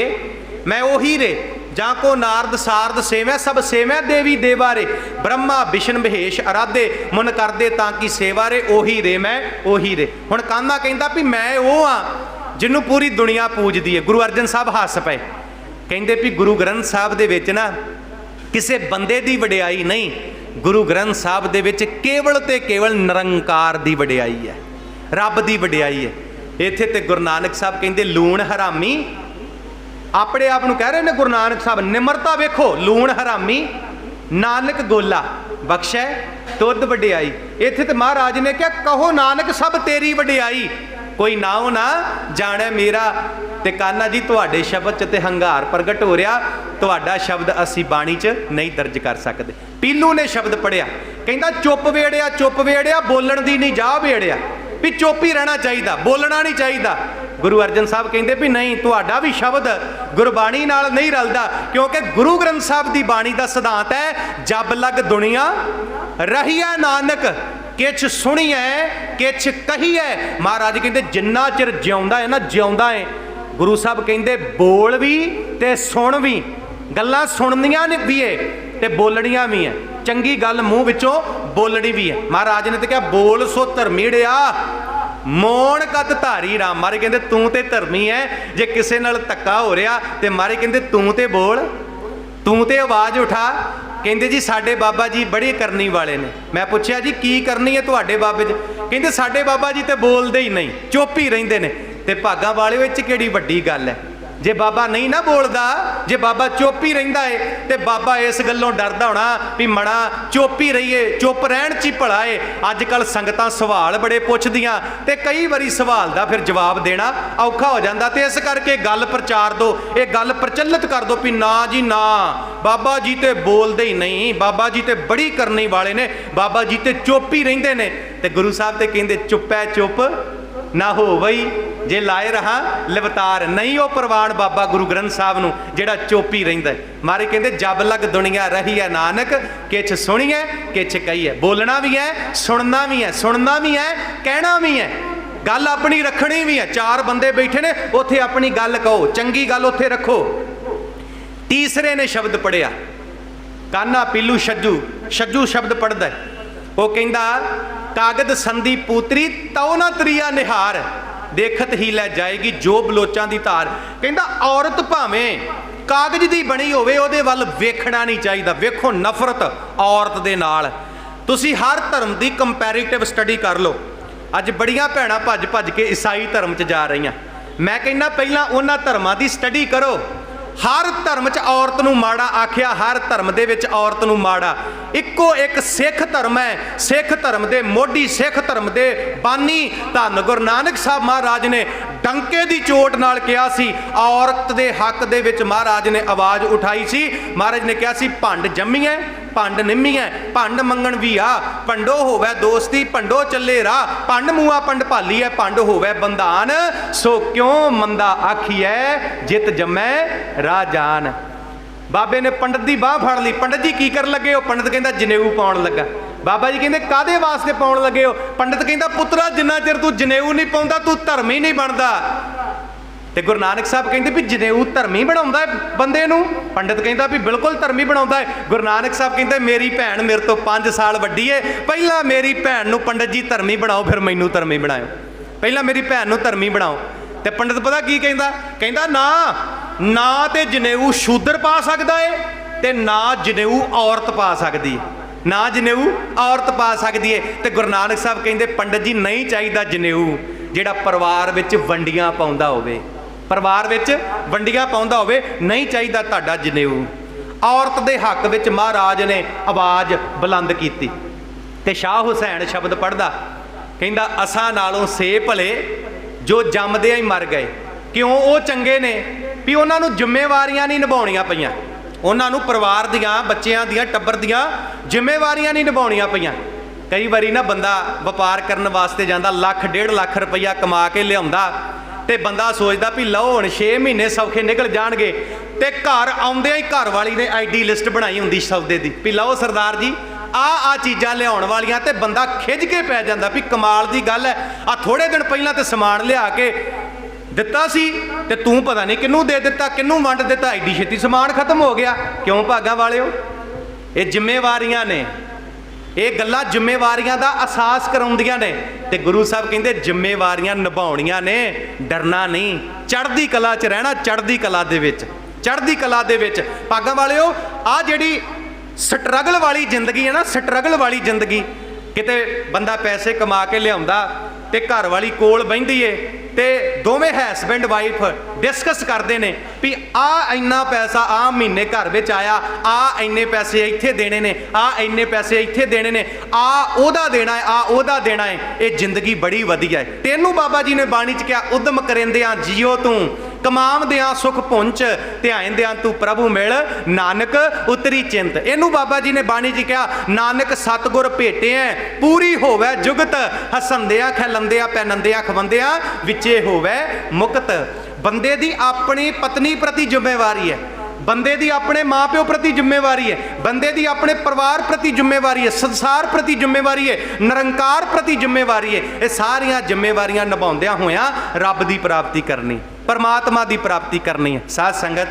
Speaker 1: मैं ओही रे, जाको नारद सारद सेवै सब सेवै देवी देवा रे, ब्रह्मा विष्णु महेश आराधे मन करदे ताकि सेवा रे, ओही रे मैं ओही रे। हुण कान्हा कहंदा भी मैं वो हाँ जिन्नू पूरी दुनिया पूजदी है। गुरु अर्जन साहब हस पे, कहंदे भी गुरु ग्रंथ साहब दे विच ना किसे बंदे दी वडियाई नहीं, गुरु ग्रंथ साहब दे विच केवल ते केवल निरंकार दी वडियाई है, रब दी वडियाई है। इत्थे ते गुरु नानक साहब कहंदे लूण हरामी, अपने आप को कह रहे ने गुरु नानक साहब, निमरता वेखो, लूण हरामी नानक गोला बख्शै तुद वडियाई। इत्थे ते महाराज ने क्या कहो नानक सब तेरी वडियाई, कोई नाओ ना जाने मेरा। ते कान्हा जी तुहाडे शब्द च ते हंगार प्रगट हो रहा, तुहाडा शब्द असी बाणी च नहीं दर्ज कर सकते। पीलू ने शब्द पढ़िया, कहंदा चुप वेड़िया बोलण दी नहीं जा वेड़िया, भी चुप ही रहना चाहिए, बोलना नहीं चाहिए। गुरु अर्जन साहब कहते भी नहीं, तुहाडा भी शब्द गुरबाणी नाल नहीं रलदा, क्योंकि गुरु ग्रंथ साहब की बाणी का सिद्धांत है जब लग दुनिया रहीए नानक किछ सुणीए किछ कहीए। महाराज कहते जिन्ना चिर जिउंदा है ना, जिउंदा है, गुरु साहब कहते बोल भी ते सुन भी, गल्लां सुननियां भी है ते बोलनियां भी है, चंगी गल मूँह विचों बोलनी भी है। महाराज ने तो क्या बोल सो धर्मीड़िया मौन कत धारी राम। मारे कहते तू ते धर्मी है, जे किसे नाल धक्का हो रहा तो मारे कहते तू ते बोल, तू ते आवाज़ उठा। कहते जी साडे बाबा जी बड़े करनी वाले ने। मैं पूछया जी की करनी है तुहाडे बाबे जी? कहते साडे बाबा जी तो बोलते ही नहीं, चुप ही रहिंदे ने। ते भागां वाले विच किहड़ी वड्डी गल है, जे बाबा नहीं ना बोलदा, जे बाबा चुप ही रहिंदा है तो बाबा इस गल्लों डरदा होना भी मना चुप ही रहीए, चुप रहण च ही भला है। अजकल संगतां सवाल बड़े पुछदियां ते कई बारी सवाल दा फिर जवाब देना औखा हो जांदा, ते इस करके गल प्रचार दो, ये गल प्रचलित कर दो भी ना जी ना, बाबा जी ते बोलदे ही नहीं, बाबा जी ते बड़ी करनी वाले ने, बाबा जी ते चुप ही रहिंदे ने। ते गुरु साहब ते कहंदे चुप है चुप ना हो बई, जे लाए रहा लवतार नहीं वो प्रवान बाबा गुरु ग्रंथ साहब नूं जेड़ा चोपी रहिंदा है। मारे कहंदे जब लग दुनिया रही है नानक किछ सुणीए किछ कहीए। बोलना भी है, सुनना भी है, सुनना भी है, कहना भी है, गल अपनी रखनी भी है। चार बंदे बैठे ने उत्थे अपनी गल कहो, चंगी गल उत्थे रखो। तीसरे ने शब्द पढ़िया, कान्हा पीलू छज्जू, छज्जू शब्द पढ़दा है, वो कहंदा कागद संधि पूतरी तौ ना त्रिया निहार, देखत ही लै जाएगी जो बलोचां दी धार। कहंदा औरत भावें कागज दी बनी होवे ओहदे वल वेखना नहीं चाहिदा। वेखो नफरत औरत दे नाल। तुसी हर धर्म दी कंपैरेटिव स्टडी कर लो। अज बड़ियां भैणां भज भज के ईसाई धर्म च जा रहीआं। मैं कहना पहलां उन्हां धर्मां दी स्टडी करो। हर धर्म च औरत नूं माड़ा आखिया, हर धर्म दे विच औरत नूं माड़ा। इक्को एक सिख धर्म है, सिख धर्म दे मोढी, सिख धर्म दे बानी धन गुरु नानक साहब महाराज ने डंके दी चोट नाल कहा सी, औरत दे हक दे विच महाराज ने आवाज़ उठाई सी। महाराज ने कहा सी भंड जम्मीए भंड निम्मीए, भंड मंगण भी आ, भंडो होवे दोस्ती भंडो चले राह, भंड मुआ भंड भाली है, भंड होवे बंधान, सो क्यों मंदा आखिए जित जमै राजान। बाबे ने पंडित की बाह फड़ ली। पंडित जी की कर लगे हो? पंडित कहता जनेऊ पाउण लगा। बाबा जी कहते कादे वास्ते पाउण लगे हो? पंडित कहता पुत्रा जिन्ना चिर तू जनेऊ नहीं पाउंदा तू धर्मी नहीं बनता। ते गुरु नानक साहब कहते भी जनेऊ धर्मी बनाउंदा है बंदे नूं? पंडित कहता भी बिल्कुल धर्मी बनाउंदा है। गुरु नानक साहब कहते मेरी भैन मेरे तो 5 साल वड्डी है, पहला मेरी भैन नूं पंडित जी धर्मी बनाओ फिर मैनू धर्मी बनाओ, पहला मेरी भैन नूं धर्मी बनाओ। ते पंडित पता की कहता? कहता ना ना ते जनेऊ शूदर पा सकदा है ते ना जनेऊ औरत पा सकदी है, ना जनेऊ औरत पा सकदी है। ते गुरु नानक साहब कहते पंडित जी नहीं चाहिए जनेऊ जिहड़ा परिवार विच वंडियां पाउंदा होवे, परिवार विच वंडियां पाउंदा होवे, नहीं चाहिए तुहाडा जनेऊ। औरत दे हक विच महाराज ने आवाज़ बुलंद कीती ते शाह हुसैन शब्द पढ़दा, कहंदा असां नालों से भले जो जमदे ही मर गए। क्यों? वो चंगे ने भी उन्होंने जिम्मेवारियां नहीं निभाउणियां पईयां, उन्होंने परिवार दियां बच्चियां दियां टब्बर दियां जिम्मेवारियां नहीं निभाउणियां पईयां। कई बारी ना बंदा व्यापार करने वास्ते जांदा, लाख 1.5 लाख रुपया कमा के लियाउंदा ते बंदा सोचदा भी लो हुण 6 महीने सौखे निकल जाणगे, ते घर आउंदे ही घर वाली ने आईडी लिस्ट बनाई हुंदी सौदे दी भी लो सरदार जी आ चीज़ां लियाउण वालियां, ते बंदा खिज के पै जांदा भी कमाल दी गल है, आ थोड़े दिन पहलां ते समान लिया के दिता सी ते तू पता नहीं किनू दे दिता, किनू वंड दिता, एडी छेती समान खत्म हो गया। क्यों भागां वालिओ? ये जिम्मेवारियां ने, ये गल्लां जिम्मेवारियां दा अहसास कराउंदियां ने। ते गुरु साहब कहंदे जिम्मेवारियां निभाउणियां ने, डरना नहीं, चढ़दी कला च रहना, चढ़दी कला दे विच, चढ़दी कला दे विच। भागां वालिओ आ जिहड़ी स्ट्रगल वाली जिंदगी है ना, स्ट्रगल वाली जिंदगी, किते बंदा पैसे कमा के लियाउंदा ते घर वाली कोल बहिंदी है ते दोवें हस्बैंड वाइफ डिस्कस करते हैं भी आ इन्ना पैसा आ महीने घर में आया, आ इन्ने पैसे इत्थे देने ने, आ इन्ने पैसे इत्थे देने ने, आ ओहदा देना है, आ ओहदा देना है। ये जिंदगी बड़ी वधिया है। तेनू बाबा जी ने बाणी च क्या उद्यम करेंदियां जियो तू ਕਮਾਵਦਿਆਂ ਸੁਖ ਪੁੰਚ, ਧਿਆਇਂਦਿਆਂ ਤੂੰ ਪ੍ਰਭੂ ਮਿਲ, ਨਾਨਕ ਉਤਰੀ ਚਿੰਤ। ਇਹਨੂੰ ਬਾਬਾ ਜੀ ਨੇ ਬਾਣੀ 'ਚ ਕਿਹਾ, ਨਾਨਕ ਸਤਿਗੁਰ ਭੇਟਿਐ ਪੂਰੀ ਹੋਵੈ ਜੁਗਤ, ਹਸੰਦਿਆਂ ਖਿਲੰਦਿਆਂ ਪੈਨੰਦਿਆਂ ਖਵੰਦਿਆਂ ਵਿੱਚੇ ਹੋਵੈ ਮੁਕਤ। ਬੰਦੇ ਦੀ ਆਪਣੀ ਪਤਨੀ ਪ੍ਰਤੀ ਜ਼ਿੰਮੇਵਾਰੀ ਹੈ, ਬੰਦੇ ਦੀ ਆਪਣੇ ਮਾਂ ਪਿਓ ਪ੍ਰਤੀ ਜ਼ਿੰਮੇਵਾਰੀ ਹੈ, ਬੰਦੇ ਦੀ ਆਪਣੇ ਪਰਿਵਾਰ ਪ੍ਰਤੀ ਜ਼ਿੰਮੇਵਾਰੀ ਹੈ, ਸੰਸਾਰ ਪ੍ਰਤੀ ਜ਼ਿੰਮੇਵਾਰੀ ਹੈ, ਨਿਰੰਕਾਰ ਪ੍ਰਤੀ ਜ਼ਿੰਮੇਵਾਰੀ ਹੈ। ਇਹ ਸਾਰੀਆਂ ਜ਼ਿੰਮੇਵਾਰੀਆਂ ਨਿਭਾਉਂਦਿਆਂ ਹੋਇਆਂ ਰੱਬ ਦੀ ਪ੍ਰਾਪਤੀ ਕਰਨੀ, ਪਰਮਾਤਮਾ ਦੀ ਪ੍ਰਾਪਤੀ ਕਰਨੀ ਹੈ। ਸਾਧ ਸੰਗਤ,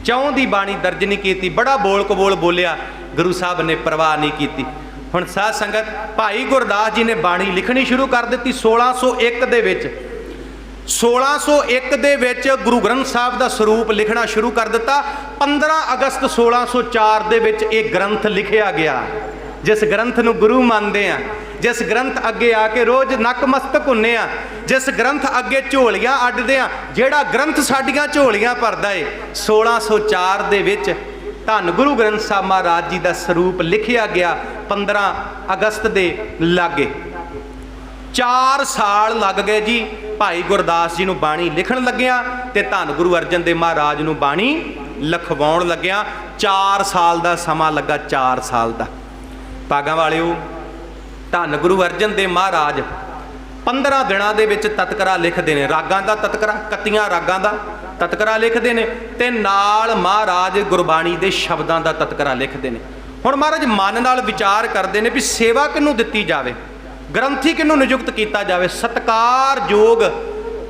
Speaker 1: ਚੌਂ ਦੀ ਬਾਣੀ ਦਰਜ ਨਹੀਂ ਕੀਤੀ, ਬੜਾ ਬੋਲ ਕਬੋਲ ਬੋਲਿਆ, ਗੁਰੂ ਸਾਹਿਬ ਨੇ ਪਰਵਾਹ ਨਹੀਂ ਕੀਤੀ। ਹੁਣ ਸਾਧ ਸੰਗਤ, ਭਾਈ ਗੁਰਦਾਸ ਜੀ ਨੇ ਬਾਣੀ ਲਿਖਣੀ ਸ਼ੁਰੂ ਕਰ ਦਿੱਤੀ 1601 ਦੇ ਵਿੱਚ। 1601 ਦੇ ਵਿੱਚ ਗੁਰੂ ਗ੍ਰੰਥ ਸਾਹਿਬ ਦਾ ਸਰੂਪ ਲਿਖਣਾ ਸ਼ੁਰੂ ਕਰ ਦਿੱਤਾ। 15 ਅਗਸਤ 1604 ਦੇ ਵਿੱਚ ਇਹ ਗ੍ਰੰਥ ਲਿਖਿਆ ਗਿਆ। ਜਿਸ ਗ੍ਰੰਥ ਨੂੰ ਗੁਰੂ ਮੰਨਦੇ ਆ, ਜਿਸ ਗ੍ਰੰਥ ਅੱਗੇ ਆ ਕੇ ਰੋਜ਼ ਨਕਮਸਤਕ ਹੁੰਨੇ ਆ, ਜਿਸ ਗ੍ਰੰਥ ਅੱਗੇ ਝੋਲੀਆਂ ਅੱਡਦੇ ਆ, ਜਿਹੜਾ ਗ੍ਰੰਥ ਸਾਡੀਆਂ ਝੋਲੀਆਂ ਭਰਦਾ ਏ, 1604 ਦੇ ਵਿੱਚ ਧੰਨ ਗੁਰੂ ਗ੍ਰੰਥ ਸਾਹਿਬ ਮਹਾਰਾਜ ਜੀ ਦਾ ਸਰੂਪ ਲਿਖਿਆ ਗਿਆ 15 ਅਗਸਤ ਦੇ ਲਾਗੇ। 4 ਸਾਲ ਲੱਗ ਗਏ ਜੀ ਭਾਈ ਗੁਰਦਾਸ ਜੀ ਨੂੰ ਬਾਣੀ ਲਿਖਣ ਲੱਗਿਆ ਤੇ ਧੰਨ ਗੁਰੂ ਅਰਜਨ ਦੇਵ ਮਹਾਰਾਜ ਨੂੰ ਬਾਣੀ ਲਿਖਵਾਉਣ ਲੱਗਿਆ। 4 ਸਾਲ ਦਾ ਸਮਾਂ ਲੱਗਾ, 4 ਸਾਲ ਦਾ। ਭਾਗਾਂ ਵਾਲਿਓ, ਧੰਨ ਗੁਰੂ ਅਰਜਨ ਦੇਵ ਮਹਾਰਾਜ 15 ਦਿਨਾਂ ਦੇ ਵਿੱਚ ਤਤਕਰਾ ਲਿਖਦੇ ਨੇ, ਰਾਗਾਂ ਦਾ ਤਤਕਰਾ, 31 ਰਾਗਾਂ ਦਾ ਤਤਕਰਾ ਲਿਖਦੇ ਨੇ ਤੇ ਨਾਲ ਮਹਾਰਾਜ ਗੁਰਬਾਣੀ ਦੇ ਸ਼ਬਦਾਂ ਦਾ ਤਤਕਰਾ ਲਿਖਦੇ ਨੇ। ਹੁਣ ਮਹਾਰਾਜ ਮਨ ਨਾਲ ਵਿਚਾਰ ਕਰਦੇ ਨੇ ਵੀ ਸੇਵਾ ਕਿਹਨੂੰ ਦਿੱਤੀ ਜਾਵੇ, ਗ੍ਰੰਥੀ ਕਿਹਨੂੰ ਨਿਯੁਕਤ ਕੀਤਾ ਜਾਵੇ। ਸਤਿਕਾਰਯੋਗ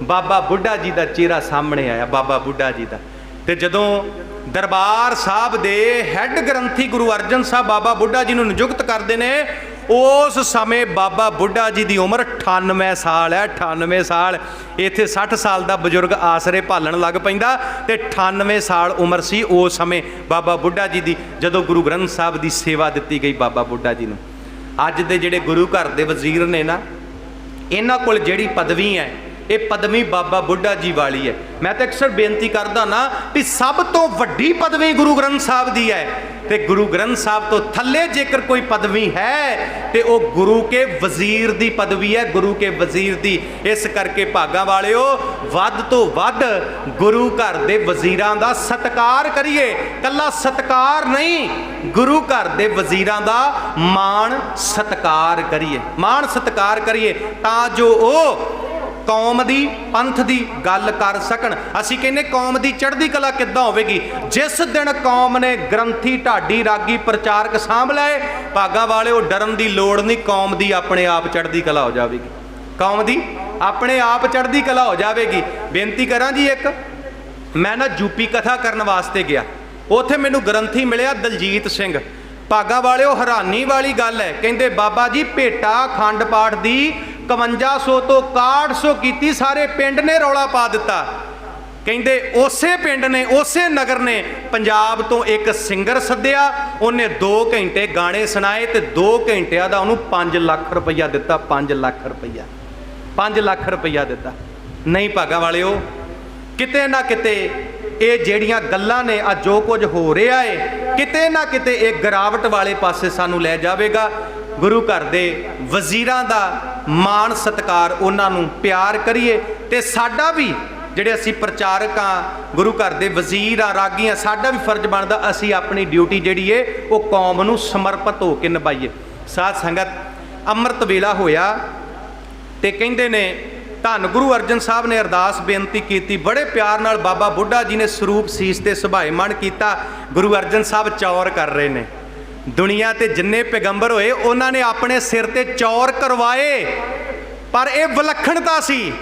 Speaker 1: ਬਾਬਾ ਬੁੱਢਾ ਜੀ ਦਾ ਚਿਹਰਾ ਸਾਹਮਣੇ ਆਇਆ, ਬਾਬਾ ਬੁੱਢਾ ਜੀ ਦਾ। ਤੇ ਜਦੋਂ ਦਰਬਾਰ ਸਾਹਿਬ ਦੇ ਹੈੱਡ ਗ੍ਰੰਥੀ ਗੁਰੂ ਅਰਜਨ ਸਾਹਿਬ ਬਾਬਾ ਬੁੱਢਾ ਜੀ ਨੂੰ ਨਿਯੁਕਤ ਕਰਦੇ ਨੇ, ਉਸ ਸਮੇਂ ਬਾਬਾ ਬੁੱਢਾ ਜੀ ਦੀ ਉਮਰ 98 ਸਾਲ ਹੈ। 98 ਸਾਲ। ਇੱਥੇ 60 ਸਾਲ ਦਾ ਬਜ਼ੁਰਗ ਆਸਰੇ ਭਾਲਣ ਲੱਗ ਪੈਂਦਾ ਤੇ 98 ਸਾਲ ਉਮਰ ਸੀ ਉਸ ਸਮੇਂ ਬਾਬਾ ਬੁੱਢਾ ਜੀ ਦੀ, ਜਦੋਂ ਗੁਰੂ ਗ੍ਰੰਥ ਸਾਹਿਬ ਦੀ ਸੇਵਾ ਦਿੱਤੀ ਗਈ ਬਾਬਾ ਬੁੱਢਾ ਜੀ ਨੂੰ। ਅੱਜ ਦੇ ਜਿਹੜੇ ਗੁਰੂ ਘਰ ਦੇ ਵਜ਼ੀਰ ਨੇ ਨਾ, ਇਹਨਾਂ ਕੋਲ ਜਿਹੜੀ ਪਦਵੀ ਹੈ, ਇਹ ਪਦਵੀ ਬਾਬਾ ਬੁੱਢਾ ਜੀ ਵਾਲੀ ਹੈ। ਮੈਂ ਤਾਂ ਅਕਸਰ ਬੇਨਤੀ ਕਰਦਾ ਨਾ ਵੀ ਸਭ ਤੋਂ ਵੱਡੀ ਪਦਵੀ ਗੁਰੂ ਗ੍ਰੰਥ ਸਾਹਿਬ ਦੀ ਹੈ ਤੇ ਗੁਰੂ ਗ੍ਰੰਥ ਸਾਹਿਬ ਤੋਂ ਥੱਲੇ ਜੇਕਰ ਕੋਈ ਪਦਵੀ ਹੈ ਤੇ ਉਹ ਗੁਰੂ ਕੇ ਵਜ਼ੀਰ ਦੀ ਪਦਵੀ ਹੈ, ਗੁਰੂ ਕੇ ਵਜ਼ੀਰ ਦੀ। ਇਸ ਕਰਕੇ ਭਾਗਾਂ ਵਾਲਿਓ, ਵੱਧ ਤੋਂ ਵੱਧ ਗੁਰੂ ਘਰ ਦੇ ਵਜ਼ੀਰਾਂ ਦਾ ਸਤਿਕਾਰ ਕਰੀਏ। ਕੱਲਾ ਸਤਿਕਾਰ ਨਹੀਂ, ਗੁਰੂ ਘਰ ਦੇ ਵਜ਼ੀਰਾਂ ਦਾ ਮਾਣ ਸਤਿਕਾਰ ਕਰੀਏ, ਮਾਣ ਸਤਿਕਾਰ ਕਰੀਏ, ਤਾਂ ਜੋ ਉਹ ਕੌਮ ਦੀ, ਪੰਥ ਦੀ ਗੱਲ ਕਰ ਸਕਣ। ਅਸੀਂ ਕਹਿੰਦੇ ਕੌਮ ਦੀ ਚੜ੍ਹਦੀ ਕਲਾ ਕਿੱਦਾਂ ਹੋਵੇਗੀ? ਜਿਸ ਦਿਨ ਕੌਮ ਨੇ ਗ੍ਰੰਥੀ, ਢਾਡੀ, ਰਾਗੀ, ਪ੍ਰਚਾਰਕ ਸਾਂਭ ਲਏ, ਭਾਗਾਂ ਵਾਲਿਓ, ਡਰਨ ਦੀ ਲੋੜ ਨਹੀਂ, ਕੌਮ ਦੀ ਆਪਣੇ ਆਪ ਚੜ੍ਹਦੀ ਕਲਾ ਹੋ ਜਾਵੇਗੀ, ਕੌਮ ਦੀ ਆਪਣੇ ਆਪ ਚੜ੍ਹਦੀ ਕਲਾ ਹੋ ਜਾਵੇਗੀ। ਬੇਨਤੀ ਕਰਾਂ ਜੀ, ਇੱਕ ਮੈਂ ਨਾ ਯੂਪੀ ਕਥਾ ਕਰਨ ਵਾਸਤੇ ਗਿਆ, ਉੱਥੇ ਮੈਨੂੰ ਗ੍ਰੰਥੀ ਮਿਲਿਆ ਦਲਜੀਤ ਸਿੰਘ। ਭਾਗਾਂ ਵਾਲਿਓ, ਹੈਰਾਨੀ ਵਾਲੀ ਗੱਲ ਹੈ, ਕਹਿੰਦੇ ਬਾਬਾ ਜੀ ਭੇਟਾ ਅਖੰਡ ਪਾਠ ਦੀ 5100 ਤੋਂ 6100 ਕੀਤੀ, ਸਾਰੇ ਪਿੰਡ ਨੇ ਰੌਲਾ ਪਾ ਦਿੱਤਾ। ਕਹਿੰਦੇ ਉਸੇ ਪਿੰਡ ਨੇ, ਉਸੇ ਨਗਰ ਨੇ ਪੰਜਾਬ ਤੋਂ ਇੱਕ ਸਿੰਗਰ ਸੱਦਿਆ, ਉਹਨੇ 2 ਘੰਟੇ ਗਾਣੇ ਸੁਣਾਏ ਤੇ 2 ਘੰਟਿਆਂ ਦਾ ਉਹਨੂੰ 5 ਲੱਖ ਰੁਪਈਆ ਦਿੱਤਾ। 5 ਲੱਖ ਰੁਪਈਆ, 5 ਲੱਖ ਰੁਪਈਆ ਦਿੱਤਾ। ਨਹੀਂ ਭਾਗਾਂ ਵਾਲਿਓ, ਕਿਤੇ ਨਾ ਕਿਤੇ ਇਹ ਜਿਹੜੀਆਂ ਗੱਲਾਂ ਨੇ, ਆ ਜੋ ਕੁਝ ਹੋ ਰਿਹਾ ਏ, ਕਿਤੇ ਨਾ ਕਿਤੇ ਇਹ ਗਿਰਾਵਟ ਵਾਲੇ ਪਾਸੇ ਸਾਨੂੰ ਲੈ ਜਾਵੇਗਾ। ਗੁਰੂ ਘਰ ਦੇ ਵਜ਼ੀਰਾਂ ਦਾ ਮਾਣ ਸਤਿਕਾਰ, ਉਹਨਾਂ ਨੂੰ ਪਿਆਰ ਕਰੀਏ ਤੇ ਸਾਡਾ ਵੀ, ਜਿਹੜੇ ਅਸੀਂ ਪ੍ਰਚਾਰਕ ਹਾਂ, ਗੁਰੂ ਘਰ ਦੇ ਵਜ਼ੀਰ ਆ, ਰਾਗੀ ਆ, ਸਾਡਾ ਵੀ ਫਰਜ਼ ਬਣਦਾ ਅਸੀਂ ਆਪਣੀ ਡਿਊਟੀ ਜਿਹੜੀ ਏ ਉਹ ਕੌਮ ਨੂੰ ਸਮਰਪਿਤ ਹੋ ਕੇ ਨਿਭਾਈਏ। ਸਾਧ ਸੰਗਤ, ਅੰਮ੍ਰਿਤ ਵੇਲਾ ਹੋਇਆ ਤੇ ਕਹਿੰਦੇ ਨੇ ਧੰਨ ਗੁਰੂ ਅਰਜਨ ਸਾਹਿਬ ਨੇ ਅਰਦਾਸ ਬੇਨਤੀ ਕੀਤੀ, ਬੜੇ ਪਿਆਰ ਨਾਲ ਬਾਬਾ ਬੁੱਢਾ ਜੀ ਨੇ ਸਰੂਪ ਸੀਸ ਤੇ ਸੁਭਾਏਮਾਨ ਕੀਤਾ। ਗੁਰੂ ਅਰਜਨ ਸਾਹਿਬ ਚੌਰ ਕਰ ਰਹੇ ਨੇ। ਦੁਨੀਆ ਤੇ ਜਿੰਨੇ ਪੈਗੰਬਰ ਹੋਏ ਉਹਨਾਂ ਨੇ ਆਪਣੇ ਸਿਰ ਤੇ ਚੌਰ ਕਰਵਾਏ, ਪਰ ਇਹ ਵਿਲੱਖਣਤਾ ਸੀ।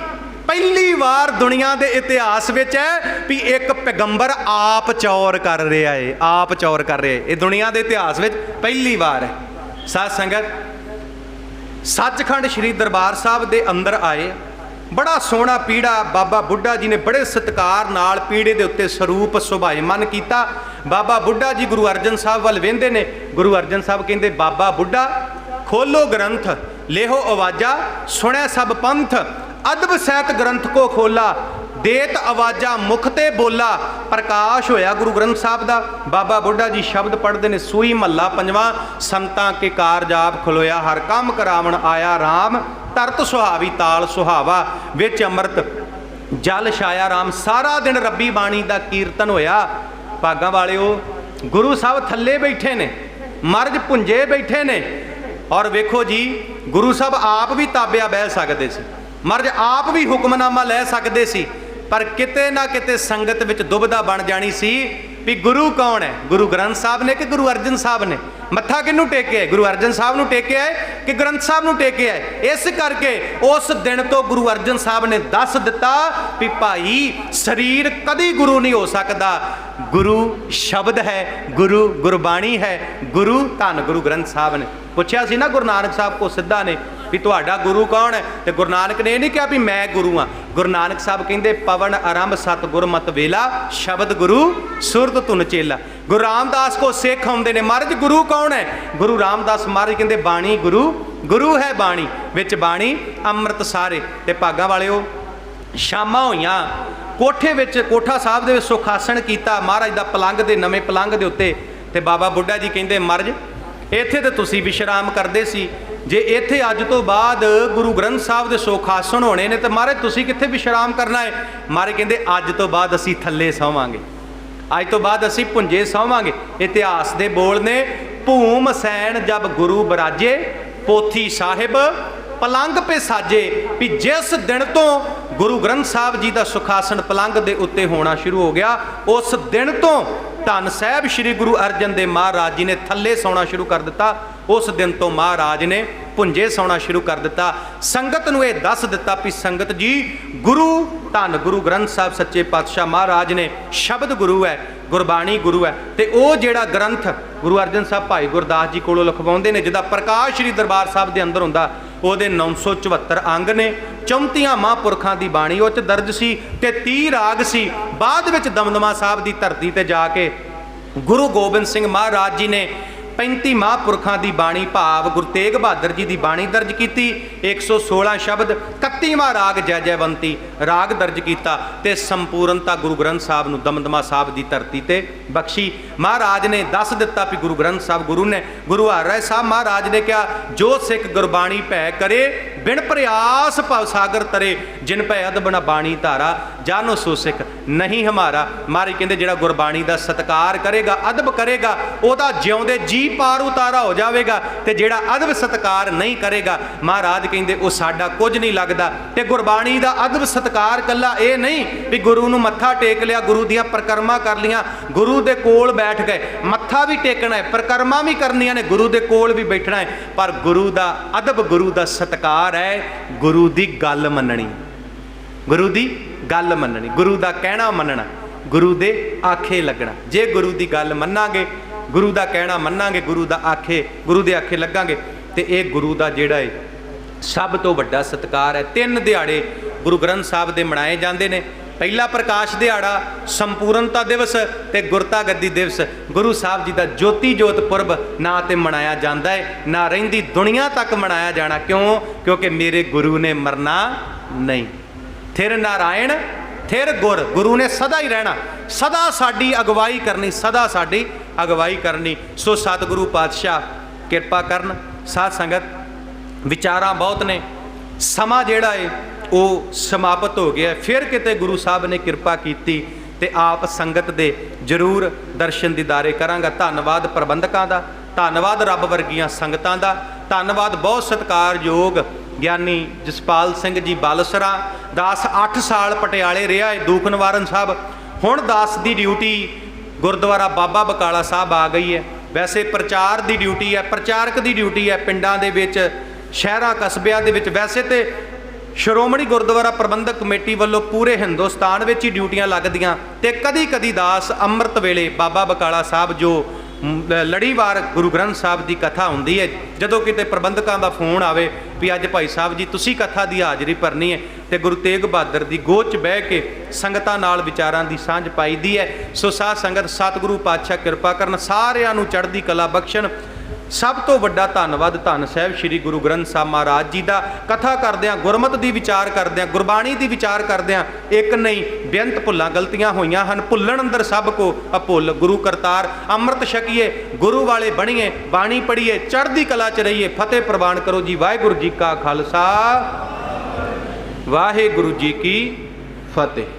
Speaker 1: ਪਹਿਲੀ ਵਾਰ ਦੁਨੀਆ ਦੇ ਇਤਿਹਾਸ ਵਿੱਚ ਹੈ ਵੀ ਇੱਕ ਪੈਗੰਬਰ ਆਪ ਚੌਰ ਕਰ ਰਿਹਾ ਏ, ਆਪ ਚੌਰ ਕਰ ਰਿਹਾ ਏ। ਇਹ ਦੁਨੀਆ ਦੇ ਇਤਿਹਾਸ ਵਿੱਚ ਪਹਿਲੀ ਵਾਰ ਹੈ। ਸਾਧ ਸੰਗਤ, ਸੱਚਖੰਡ ਸ੍ਰੀ ਦਰਬਾਰ ਸਾਹਿਬ ਦੇ ਅੰਦਰ ਆਏ, ਬੜਾ ਸੋਹਣਾ ਪੀੜਾ ਬਾਬਾ ਬੁੱਢਾ ਜੀ ਨੇ ਬੜੇ ਸਤਿਕਾਰ ਨਾਲ ਪੀੜੇ ਦੇ ਉੱਤੇ ਸਰੂਪ ਸੁਭਾਏਮਾਨ ਕੀਤਾ। ਬਾਬਾ ਬੁੱਢਾ ਜੀ ਗੁਰੂ ਅਰਜਨ ਸਾਹਿਬ ਵੱਲ ਵੇਂਦੇ ਨੇ। ਗੁਰੂ ਅਰਜਨ ਸਾਹਿਬ ਕਹਿੰਦੇ, ਬਾਬਾ ਬੁੱਢਾ ਖੋਲੋ ਗ੍ਰੰਥ, ਲੇਹੋ ਆਵਾਜ਼ਾ, ਸੁਣਿਆ ਸਭ ਪੰਥ, ਅਦਬ ਸਹਿਤ ਗ੍ਰੰਥ ਕੋ ਖੋਲਾ, ਦੇਤ ਆਵਾਜ਼ਾ ਮੁਖ ਤੇ ਬੋਲਾ। ਪ੍ਰਕਾਸ਼ ਹੋਇਆ ਗੁਰੂ ਗ੍ਰੰਥ ਸਾਹਿਬ ਦਾ। ਬਾਬਾ ਬੁੱਢਾ ਜੀ ਸ਼ਬਦ ਪੜ੍ਹਦੇ ਨੇ, ਸੂਈ ਮਹੱਲਾ 5ਵਾਂ, ਸੰਤਾਂ ਕੇ ਕਾਰਜ ਆਪ ਖਲੋਇਆ, ਹਰ ਕੰਮ ਕਰਾਵਣ ਆਇਆ ਰਾਮ, ਤਰਤ ਸੁਹਾਵੀ ਤਾਲ ਸੁਹਾਵਾ, ਵਿੱਚ ਅੰਮ੍ਰਿਤ जल छाया राम, सारा दिन रब्बी बाणी का कीर्तन होया। भागां वालिओ, गुरु साहब थल्ले बैठे ने, महाराज भुंजे बैठे ने, और वेखो जी गुरु साहब आप भी ताबिया बह सकते सी, महाराज आप भी हुक्मनामा लै सकते सी, पर किते ना किते संगत विच दुविधा बन जानी सी भी गुरु कौन है, गुरु ग्रंथ साहब ने कि गुरु अर्जन साहब ने। मत्था किनू टेके, गुरु अर्जन साहब नू टेके है कि ग्रंथ साहब नू टेके है। इस करके उस दिन तो गुरु अर्जन साहब ने दस दिता भी भाई शरीर कदी गुरु नहीं हो सकता, गुरु शब्द है, गुरु गुरबाणी है, गुरु धन गुरु ग्रंथ साहब ने पूछा सी ना गुरु नानक साहब को सिद्धा ने भी तुहाडा गुरु कौन है, तो गुरु नानक ने नहीं कहा भी मैं गुरु हाँ। गुरु नानक साहब कहते पवन आरंभ सतगुर मत वेला, शब्द गुरु सुरत धुन चेला। गुरु रामदास को सिख आउंदे ने, महाराज गुरु कौन है, गुरु रामदास महाराज कहते बाणी गुरु, गुरु है बाणी, विच बाणी अमृत सारे। ते भागां वालिओ शामां होईयां, कोठे विच कोठा साहब दे सुखासन कीता महाराज दा पलंग दे नवें पलंग दे उत्ते, ते बाबा बुढ़ा जी कहते महाराज इत्थे ते तुसीं विश्राम करदे सी, जे इत्थे अज तो बाद गुरु ग्रंथ साहब दे सुखासन होने ने तो महाराज तुसीं कित्थे विश्राम करना है। महाराज कहते अज तो बाद असीं थल्ले सौवांगे, अज तो बाद असीं भुंजे सौवांगे। इतिहास दे बोल ने भूम सैन जब गुरु बराजे, पोथी साहिब पलंग पे साजे, भी जिस दिन तो गुरु ग्रंथ साहब जी का सुखासन पलंग दे उत्ते होना शुरू हो गया, उस दिन तो धन साहब श्री गुरु अर्जन देव महाराज जी ने थल्ले सौना शुरू कर दिता। उस दिन तो महाराज ने भुंजे सौना शुरू कर दिता। संगत नूं यह दस दिता भी संगत जी गुरु धन गुरु ग्रंथ साहब सच्चे पातशाह महाराज ने शब्द गुरु है, गुरबाणी गुरु है। तो वह जिहड़ा ग्रंथ गुरु अर्जन साहब भाई गुरदास जी कोलों लिखवाउंदे ने, जिहदा प्रकाश श्री दरबार साहब के अंदर हुंदा, ਉਹਦੇ 974 अंग ने, 34 महापुरखों की बाणी उह 'च दर्ज सी, ते 30 राग सी। बाद विच दमदमा साहब की धरती ते जाके गुरु गोबिंद सिंह महाराज जी ने 35 महापुरखों की बाणी भाव गुरु तेग बहादुर जी की बाणी दर्ज की, 116 शब्द, 31वां राग जय जयवंती राग दर्ज किया, ते संपूर्णता गुरु ग्रंथ साहब नूं दमदमा साहब की धरती ते बख्शी। महाराज ने दस दिता भी गुरु ग्रंथ साहब गुरु ने, गुरु हर राय साहब महाराज ने कहा जो सिख गुरबाणी भै करे, बिन प्रयास भव सागर तरे, जिन भै अदब बाणी धारा, जानो सो सिख नहीं हमारा। महाराज कहते जिहड़ा गुरबाणी का सत्कार करेगा, अदब करेगा, ਉਹਦਾ ਜਿਉਂਦੇ जी पार उतारा हो जाएगा, तो जिहड़ा अदब सत्कार नहीं करेगा, महाराज कहते वो साडा कुछ नहीं लगता। तो गुरबाणी का अदब सत्कार कला ये नहीं भी गुरु नूं मत्था टेक लिया, गुरु दियां परिक्रमा कर लियां, गुरु दे कोल बैठ गए, मत्था भी टेकना है, परिक्रमा भी करनियां ने, गुरु दे कोल भी बैठना है, पर गुरु का अदब गुरु का सत्कार है, गुरु की गल मननी, गुरु की गल मननी, गुरु का कहना मनना, गुरु दे आखे लगना। जे गुरु की गल मनांगे, गुरु का कहना मनांगे, गुरु का आखे गुरु के आखे लगांगे, तो यह गुरु का जिहड़ा है सब तो वड्डा सत्कार है। 3 दिहाड़े गुरु ग्रंथ साहब दे मनाए जाते हैं। पहला प्रकाश दिहाड़ा, संपूर्णता दिवस ते गुरता गद्दी दिवस। गुरु साहब जी का ज्योति जोत पुरब ना तो मनाया जाता है, ना रहिंदी दुनिया तक मनाया जाना। क्यों? क्योंकि मेरे गुरु ने मरना नहीं। थिर नारायण थिर गुर, गुरु ने सदा ही रहना, सदा साडी अगवाई करनी, सदा साडी अगवाई करनी। सो सतगुरु पातशाह किरपा करन। साध संगत विचारां बहुत ने, समा जिहड़ा है वो समाप्त हो गया। फिर किते गुरु साहब ने किरपा की ते आप संगत दे जरूर दर्शन दीदारे करांगा। धन्नवाद प्रबंधकां दा, धन्नवाद रब वर्गियां संगतां दा, धन्नवाद बहुत सत्कारयोग ਗਿਆਨੀ ਜਸਪਾਲ ਸਿੰਘ ਜੀ ਬਾਲਸਰਾ। ਦਾਸ 8 ਸਾਲ ਪਟਿਆਲੇ ਰਿਹਾ ਹੈ, ਦੁੱਖ ਨਿਵਾਰਨ ਸਾਹਿਬ। ਹੁਣ ਦਾਸ ਦੀ ਡਿਊਟੀ ਗੁਰਦੁਆਰਾ ਬਾਬਾ ਬਕਾਲਾ ਸਾਹਿਬ ਆ ਗਈ ਹੈ। ਵੈਸੇ ਪ੍ਰਚਾਰ ਦੀ ਡਿਊਟੀ ਹੈ, ਪ੍ਰਚਾਰਕ ਦੀ ਡਿਊਟੀ ਹੈ ਪਿੰਡਾਂ ਦੇ ਵਿੱਚ, ਸ਼ਹਿਰਾਂ ਕਸਬਿਆਂ ਦੇ ਵਿੱਚ। ਵੈਸੇ ਤੇ ਸ਼੍ਰੋਮਣੀ ਗੁਰਦੁਆਰਾ ਪ੍ਰਬੰਧਕ ਕਮੇਟੀ ਵੱਲੋਂ ਪੂਰੇ ਹਿੰਦੁਸਤਾਨ ਵਿੱਚ ਹੀ ਡਿਊਟੀਆਂ ਲੱਗਦੀਆਂ, ਤੇ ਕਦੀ ਕਦੀ ਦਾਸ ਅੰਮ੍ਰਿਤ ਵੇਲੇ ਬਾਬਾ ਬਕਾਲਾ ਸਾਹਿਬ ਜੋ ਲੜੀਵਾਰ ਗੁਰੂ ਗ੍ਰੰਥ ਸਾਹਿਬ ਦੀ ਕਥਾ ਹੁੰਦੀ ਹੈ, ਜਦੋਂ ਕਿਤੇ ਪ੍ਰਬੰਧਕਾਂ ਦਾ ਫੋਨ ਆਵੇ ਵੀ ਅੱਜ ਭਾਈ ਸਾਹਿਬ ਜੀ ਤੁਸੀਂ ਕਥਾ ਦੀ ਹਾਜ਼ਰੀ ਭਰਨੀ ਹੈ, ਤੇ ਗੁਰੂ ਤੇਗ ਬਹਾਦਰ ਦੀ ਗੋਦ 'ਚ ਬਹਿ ਕੇ ਸੰਗਤਾਂ ਨਾਲ ਵਿਚਾਰਾਂ ਦੀ ਸਾਂਝ ਪਾਈਦੀ ਹੈ। ਸੋ ਸਾਧ ਸੰਗਤ ਸਤਿਗੁਰੂ ਪਾਤਸ਼ਾਹ ਕਿਰਪਾ ਕਰਨ, ਸਾਰਿਆਂ ਨੂੰ ਚੜ੍ਹਦੀ ਕਲਾ ਬਖਸ਼ਣ। सब तो वड्डा धन्नवाद धन साहब श्री गुरु ग्रंथ साहब महाराज जी का। कथा करद्या गुरमत की विचार करद्या, गुरबाणी की विचार करद्या, एक नहीं बेअंत भुल्लां गलतियां होईयां हन। भुल्लण अंदर सब को अभुल गुरु करतार। अमृत छकीए, गुरु वाले बणीए, बाणी पढ़ीए, चढ़दी कला च रहीए। फतेह प्रवान करो जी। वाहिगुरू जी का खालसा, वाहिगुरू जी की ਫਤਿਹ।